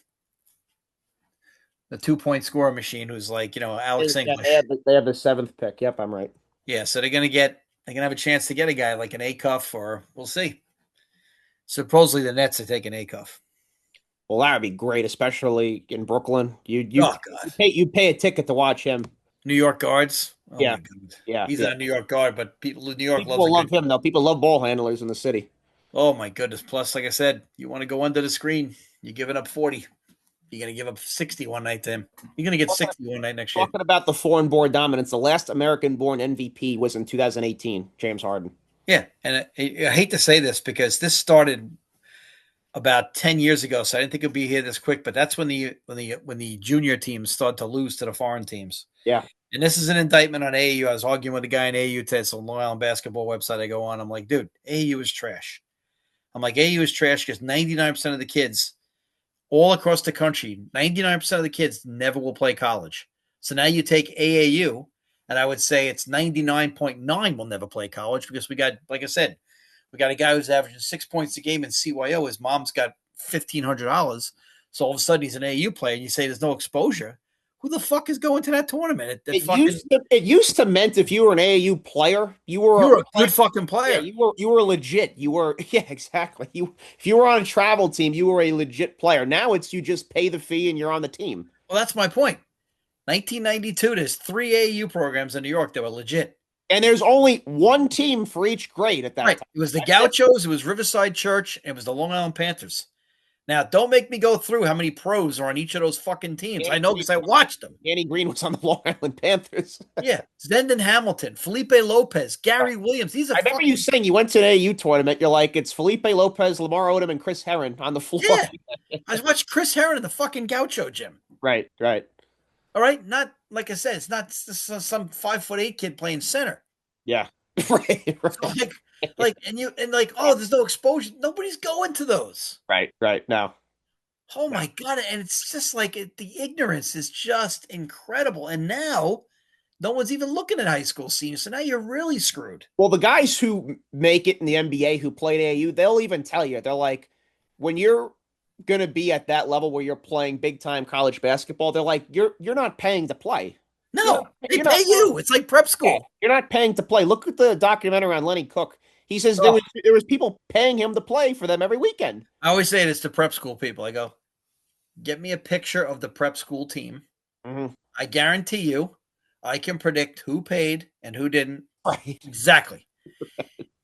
the 2 point scorer machine, who's like Alex Yeah, English. they have the seventh pick. Yep, I'm right. Yeah, so they're gonna have a chance to get a guy like an Acuff, or we'll see. Supposedly the Nets are taking Acuff. Well, that would be great, especially in Brooklyn. Oh God, You pay a ticket to watch him. New York guards. Oh Yeah, my God, yeah, he's yeah. not a New York guard, but people in New York People loves will a love good. him though. People love ball handlers in the city. Oh my goodness! Plus, like I said, you want to go under the screen. You're giving up 40. You're gonna give up 60 one night to him. You're gonna get Talking 60 one night next year. talking about the foreign born dominance, the last American born MVP was in 2018, James Harden. Yeah, and I hate to say this because this started about 10 years ago, so I didn't think it'd be here this quick. But that's when the junior teams started to lose to the foreign teams. Yeah. And this is an indictment on AAU. I was arguing with a guy in AAU today. It's a Long Island basketball website I go on. I'm like, dude, AAU is trash. I'm like, AAU is trash because 99% of the kids all across the country, 99% of the kids never will play college. So now you take AAU, and I would say it's 99.9 will never play college because we got, like I said, we got a guy who's averaging 6 points a game in CYO. His mom's got $1,500. So all of a sudden he's an AAU player, and you say there's no exposure. Who the fuck is going to that tournament? It used to meant if you were an AAU player, you were You're a like good fucking yeah, player. you were legit. You were yeah, exactly. You if you were on a travel team, you were a legit player. Now it's you just pay the fee and you're on the team. Well, that's my point. 1992, there's three AAU programs in New York that were legit. And there's only one team for each grade at that Right. time. It was the That's it. Gauchos, it was Riverside Church, and it was the Long Island Panthers. Now, don't make me go through how many pros are on each of those fucking teams. I Danny know Green, because I watched them. Danny Green was on the Long Island Panthers. Yeah. Zendon Hamilton, Felipe Lopez, Gary Williams. These are I remember you fucking. saying you went to an AAU tournament. You're like, it's Felipe Lopez, Lamar Odom, and Chris Herron on the floor. Yeah. I watched Chris Herron in the fucking Gaucho gym. Right, right. All right. Not, like I said, it's not some 5'8" kid playing center. Yeah. Right, So, right. oh, there's no exposure. Nobody's going to those. Right, right. No. Oh No. my God. And it's just like the ignorance is just incredible. And now no one's even looking at high school seniors. So now you're really screwed. Well, the guys who make it in the NBA who played AAU, they'll even tell you, they're like, when you're gonna be at that level where you're playing big time college basketball, they're like, you're not paying to play. No, they You're pay not you. It's like prep yeah, school. you're not paying to play. Look at the documentary on Lenny Cook. He says Oh, there was people paying him to play for them every weekend. I always say this to prep school people. I go, get me a picture of the prep school team. Hmm. I guarantee you, I can predict who paid and who didn't. Right, Exactly.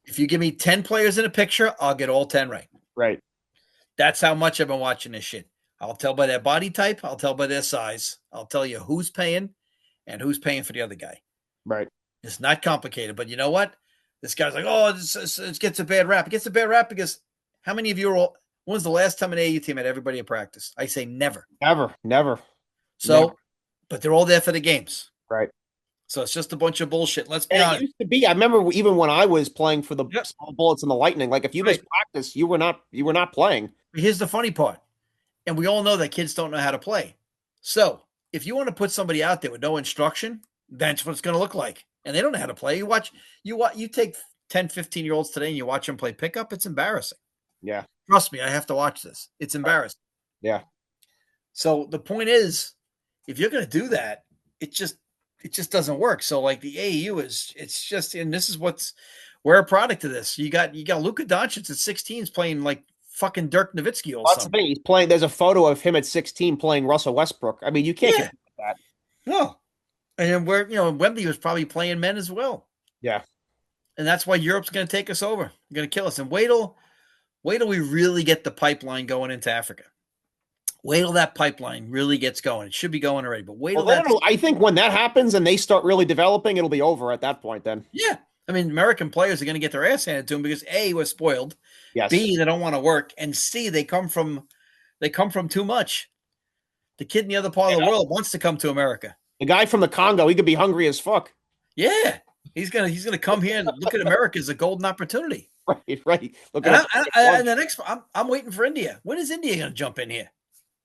If you give me 10 players in a picture, I'll get all 10 right. right, That's how much I've been watching this shit. I'll tell by their body type. I'll tell by their size. I'll tell you who's paying and who's paying for the other guy. right. It's not complicated, but you know what? This guy's like, oh, it gets a bad rap. It gets a bad rap because how many of you are all, when's the last time an AAU team had everybody at practice? I say never. Never, never, never. So, but they're all there for the games. Right. So it's just a bunch of bullshit. Let's be And it honest. used to be. I remember even when I was playing for the Yep. Small Bullets and the Lightning. Like if you Right. missed practice, you were not playing. Here's the funny part. And we all know that kids don't know how to play. So if you want to put somebody out there with no instruction, that's what it's going to look like. And they don't know how to play. You take 10, 15-year-olds today and you watch them play pickup. It's embarrassing. Yeah. Trust me, I have to watch this. It's embarrassing. Yeah. So the point is, if you're going to do that, it just doesn't work. So like the AAU it's just, and this is we're a product of this. You got Luka Doncic at 16 is playing like fucking Dirk Nowitzki all That's the summer. thing. He's playing. There's a photo of him at 16 playing Russell Westbrook. I mean, you can't Yeah. compare that. No. And then Wemby was probably playing men as well. Yeah. And that's why Europe's going to take us over. They're going to kill us. And wait till we really get the pipeline going into Africa. Wait till that pipeline really gets going. It should be going already, but wait till that. I think when that happens and they start really developing, it'll be over at that point. Then. Yeah. I mean, American players are going to get their ass handed to them because A, we're spoiled. Yes. B, they don't want to work. And C, they come from too much. The kid in the other part of the world wants to come to America. The guy from the Congo, he could be hungry as fuck. Yeah. He's gonna come here and look at America as a golden opportunity. Right. Look And, at and the next, I'm waiting for India. When is India going to jump in here?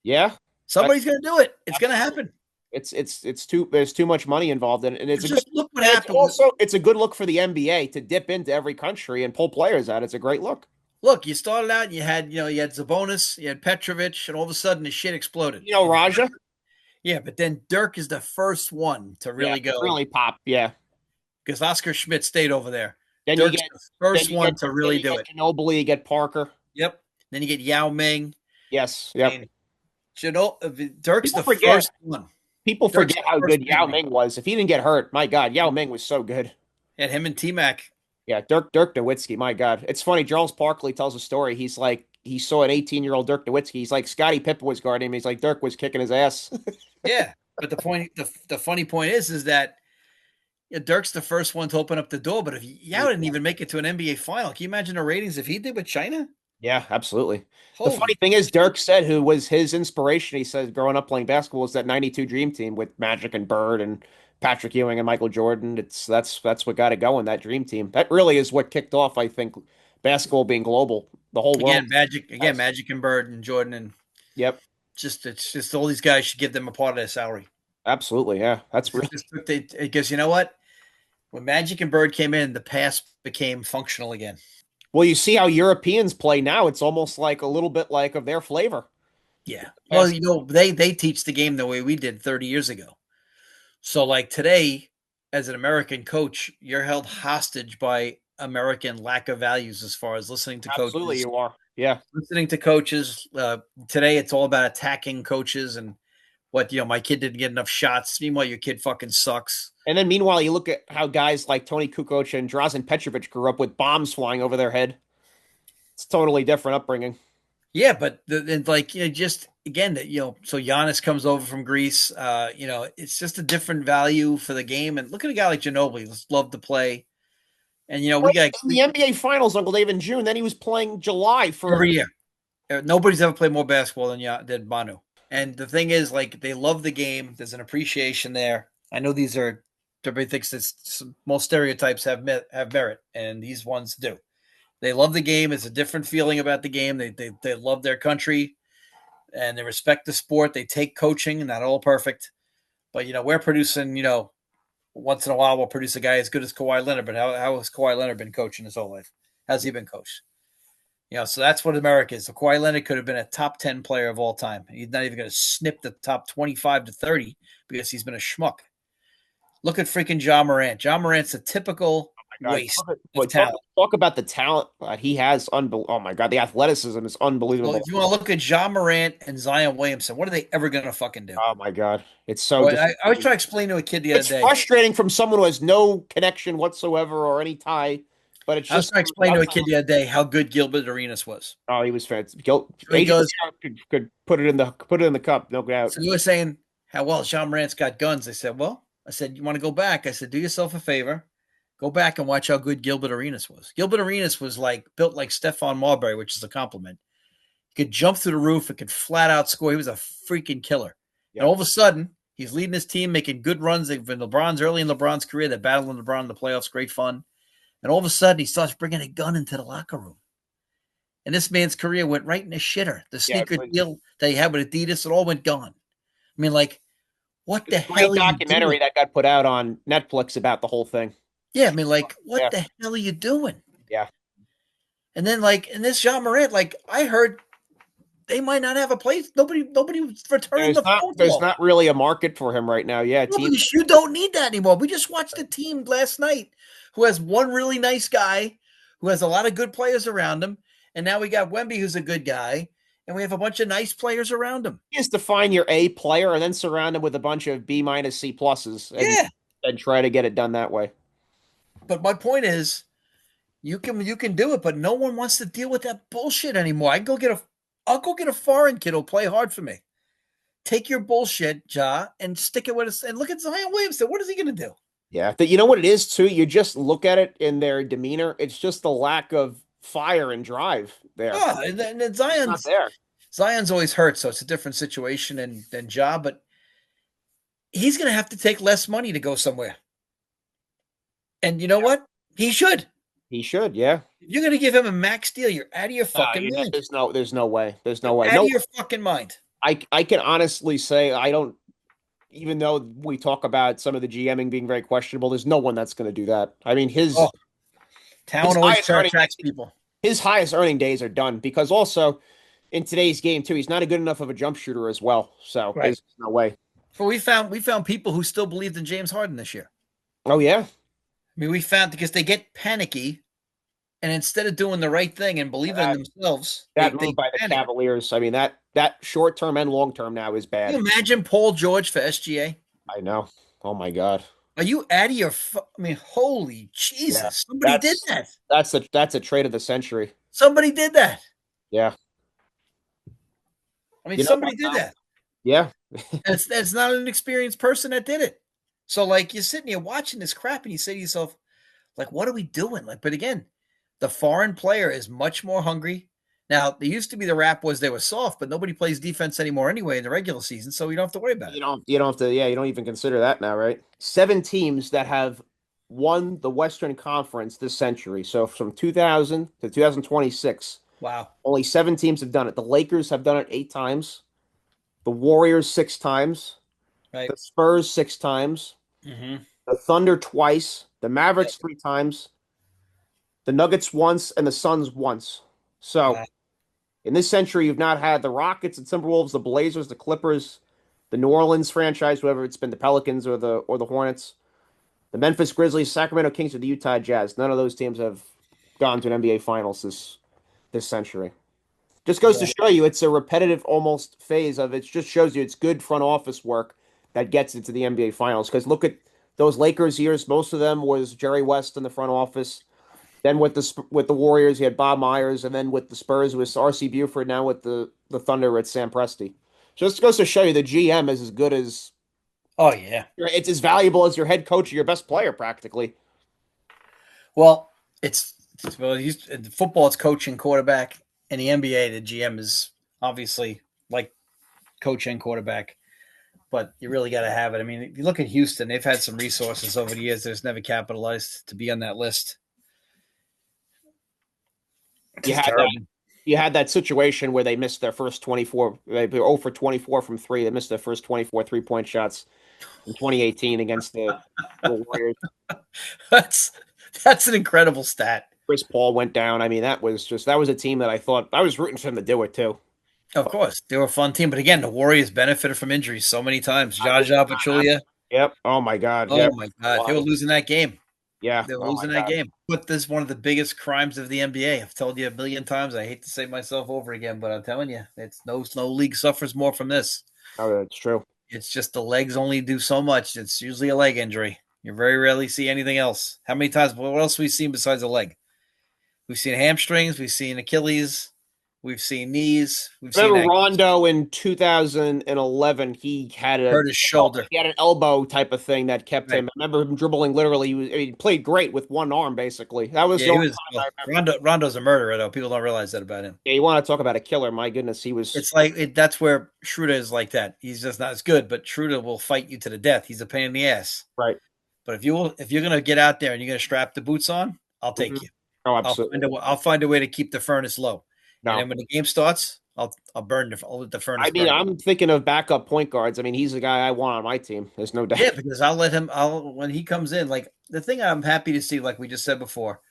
Yeah. Somebody's going to do it. It's going to happen. There's too much money involved in it, and Look what happened. It's a good look for the NBA to dip into every country and pull players out. It's a great look. Look, you started out, you had Sabonis, you had Petrovic, and all of a sudden the shit exploded. Raja. Yeah, but then Dirk is the first one to really go. Really pop. Yeah. Because Oscar Schmidt stayed over there. Then Dirk's you get the first one to really do it. Ginobili, you get Parker. Yep. Then you get Yao Ming. Yes. Yep. Dirk's the first one. People forget how good Yao Ming was. If he didn't get hurt, my God, Yao Ming was so good. And him and T-Mac. Yeah, Dirk Nowitzki, my God. It's funny, Charles Barkley tells a story. He's like, he saw an 18-year-old Dirk Nowitzki. He's like, Scottie Pippen was guarding him. He's like, Dirk was kicking his ass. Yeah, but the funny point is that Dirk's the first one to open up the door. But if Yao didn't even make it to an NBA final, can you imagine the ratings if he did with China? Yeah, absolutely. The funny thing is, Dirk said who was his inspiration, he said, growing up playing basketball, was that 92 Dream Team with Magic and Bird and Patrick Ewing and Michael Jordan. That's what got it going, that Dream Team. That really is what kicked off, I think, basketball being global. The whole world. Magic and Bird and Jordan and yep. It's just all these guys should give them a part of their salary. Absolutely, yeah. That's really because you know what? When Magic and Bird came in, the past became functional again. Well, you see how Europeans play now. It's almost like a little bit like of their flavor. Yeah. Well, they teach the game the way we did 30 years ago. So like today, as an American coach, you're held hostage by American lack of values as far as listening to coaches. Absolutely, you are. Yeah. Listening to coaches. Today, it's all about attacking coaches and what, my kid didn't get enough shots. Meanwhile, your kid fucking sucks. And then meanwhile, you look at how guys like Tony Kukoc and Drazen Petrovic grew up with bombs flying over their head. It's totally different upbringing. Yeah, but just again, so Giannis comes over from Greece. It's just a different value for the game. And look at a guy like Ginobili, love to play. And we got the NBA Finals, Uncle Dave, in June. Then he was playing July for every year. Nobody's ever played more basketball than Manu. And the thing is, like, they love the game. There's an appreciation there. I know everybody thinks that most stereotypes have merit, and these ones do. They love the game. It's a different feeling about the game. They love their country, and they respect the sport. They take coaching, not all perfect. But, we're producing, once in a while we'll produce a guy as good as Kawhi Leonard. But how has Kawhi Leonard been coaching his whole life? How's he been coached? So that's what America is. So Kawhi Leonard could have been a top 10 player of all time. He's not even going to snip the top 25 to 30 because he's been a schmuck. Look at freaking Ja Morant. Ja Morant's a typical waste of talent. Talk about the talent he has. Oh, my God. The athleticism is unbelievable. Well, if you want to look at Ja Morant and Zion Williamson, what are they ever going to fucking do? Oh, my God. It's so I was trying to explain to a kid the other day. It's frustrating from someone who has no connection whatsoever or any tie. But it's just, I was trying to explain to a kid the other day how good Gilbert Arenas was. Oh, he was fantastic. Could put it in the cup, no doubt. So you were saying how well John Morant's got guns. I said, you want to go back? I said, do yourself a favor Go back and watch how good Gilbert Arenas was. Gilbert Arenas was like built like Stephon Marbury, which is a compliment. He could jump through the roof. It could flat out score. He was a freaking killer. And Yep. all of a sudden, he's leading his team, making good runs. They've been LeBron's early in LeBron's career. They're battling LeBron in the playoffs. Great fun. And all of a sudden, he starts bringing a gun into the locker room. And this man's career went right in the shitter. The Yeah. sneaker deal that he had with Adidas, it all went gone. I mean, like, what the hell Great are you documentary doing? that got put out on Netflix about the whole thing. Yeah, I mean, like, what Yeah. the hell are you doing? Yeah. And then, like, in this John Morant, like, I heard they might not have a place. Nobody was returning the phone There's call. not really a market for him right now. Yeah, No, teams. because you don't need that anymore. We just watched a team last night who has one really nice guy, who has a lot of good players around him, and now we got Wemby, who's a good guy, and we have a bunch of nice players around him. Is define your A player and then surround him with a bunch of B minus C pluses Yeah, and try to get it done that way. but my point is, you can do it, but no one wants to deal with that bullshit anymore. I'll go get a foreign kid who'll play hard for me. Take your bullshit, Ja, and stick it with us. And look at Zion Williamson. What is he going to do? Yeah, you know what it is too. You just look at it in their demeanor. It's just the lack of fire and drive there. Oh, and It's not there. Zion's always hurt, so it's a different situation than Ja. But he's going to have to take less money to go somewhere. And you know what? He should. He should. Yeah. If you're going to give him a max deal, you're out of your fucking mind. There's no way. There's no You're way. out of No, your fucking mind. I can honestly say I don't. Even though we talk about some of the GMing being very questionable, there's no one that's going to do that. I mean, Oh, his talent always highest earning attracts people. his highest earning days are done because also in today's game too, he's not a good enough of a jump shooter as well. So Right. there's no way. But we found people who still believed in James Harden this year. Oh yeah, I mean, we found because they get panicky, and instead of doing the right thing and believing in that, themselves, that they move by the panic. Cavaliers. I mean that short term and long term now is Can you bad. imagine Paul George for SGA? I know. Oh my God. Are you out of your? I mean, holy Yeah, Jesus! Somebody did that. that's a trade of the century. Somebody did that. Yeah. I mean, You know somebody what did though? that. Yeah. That's not an experienced person that did it. So, like, you're sitting here watching this crap, and you say to yourself, like, what are we doing? Like, but again, the foreign player is much more hungry. Now, there used to be the rap was they were soft, but nobody plays defense anymore anyway in the regular season, so you don't have to worry about it. You don't have to, yeah, you don't even consider that now, right? Seven teams that have won the Western Conference this century. So from 2000 to 2026, Wow. only seven teams have done it. The Lakers have done it eight times, the Warriors six times, Right. the Spurs six times, Mm-hmm. the Thunder twice, the Yep. Mavericks three times, the Nuggets once, and the Suns once. So Wow. in this century, you've not had the Rockets, the Timberwolves, the Blazers, the Clippers, the New Orleans franchise, whether it's been the Pelicans or the Hornets, the Memphis Grizzlies, Sacramento Kings, or the Utah Jazz. None of those teams have gone to an NBA Finals this century. Just goes to Yeah. show you it's a repetitive almost phase of it. Just shows you it's good front office work that gets it to the NBA Finals. Because look at those Lakers years. Most of them was Jerry West in the front office. Then with the Warriors, you had Bob Myers, and then with the Spurs, it was R.C. Buford. Now with the Thunder, it's Sam Presti. Just goes to show you the GM is as good as Oh yeah. it's as valuable as your head coach or your best player, practically. Well, in football, it's coaching quarterback. In the NBA, the GM is obviously like coach and quarterback, but you really got to have it. I mean, if you look at Houston, they've had some resources over the years that's never capitalized to be on that list. It's You just had that. terrible. You had that situation where they missed their first 24. They were 0 for 24 from three. They missed their first 24 three-point shots in 2018 against the Warriors. That's that's an incredible stat. Chris Paul went down. I mean, that was a team that I thought I was rooting for them to do it too. Of course, they were a fun team, but again, the Warriors benefited from injuries so many times. I was Jaja Pachulia. Yep. Oh my God. Oh Yeah. my God, they were losing that game. Yeah. They were Oh my losing that God. game. But this is one of the biggest crimes of the NBA. I've told you a million times. I hate to say myself over again, but I'm telling you, it's no league suffers more from this. Oh, that's true. It's just the legs only do so much. It's usually a leg injury. You very rarely see anything else. How many times? What else have we seen besides a leg? We've seen hamstrings. We've seen Achilles. We've seen knees. We've seen Remember ankles. Rondo in 2011? He had Hurt his shoulder. an elbow type of thing that kept Right. him. I remember him dribbling literally. He played great with one arm, basically. That was Yeah, the he only was. time I Well, remember. Rondo's a murderer, though. People don't realize that about him. Yeah, you want to talk about a killer? My goodness, he was It's like that's where Schroeder is like that. He's just not as good, but Schroeder will fight you to the death. He's a pain in the ass. right. But if you're gonna get out there and you're gonna strap the boots on, I'll take Mhm. you. Oh, absolutely. I'll find a way to keep the furnace low. And No, then when the game starts, I'll let the furnace I mean, burn. I'm thinking of backup point guards. I mean, he's the guy I want on my team. There's no Yeah, doubt. because I'll let him. I'll when he comes in. Like the thing I'm happy to see, like we just said before,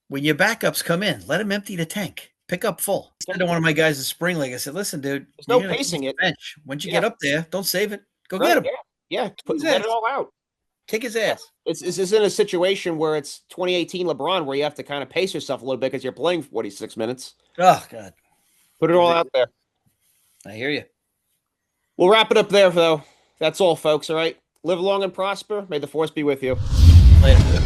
when your backups come in, let him empty the tank. Pick up full. I said to one of my guys in spring league, I said, "Listen, dude, There's you're no gonna come off pacing it. the bench. Once you Yeah, get up there, don't save it. Go get right. him. Yeah, yeah. Kick his Let it ass. all out. Kick his Yeah. ass. It's in a situation where it's 2018 LeBron, where you have to kind of pace yourself a little bit because you're playing 46 minutes. Oh God, Put it all out there. I hear you. We'll wrap it up there, though. That's all, folks. All right. Live long and prosper. May the force be with you. Later.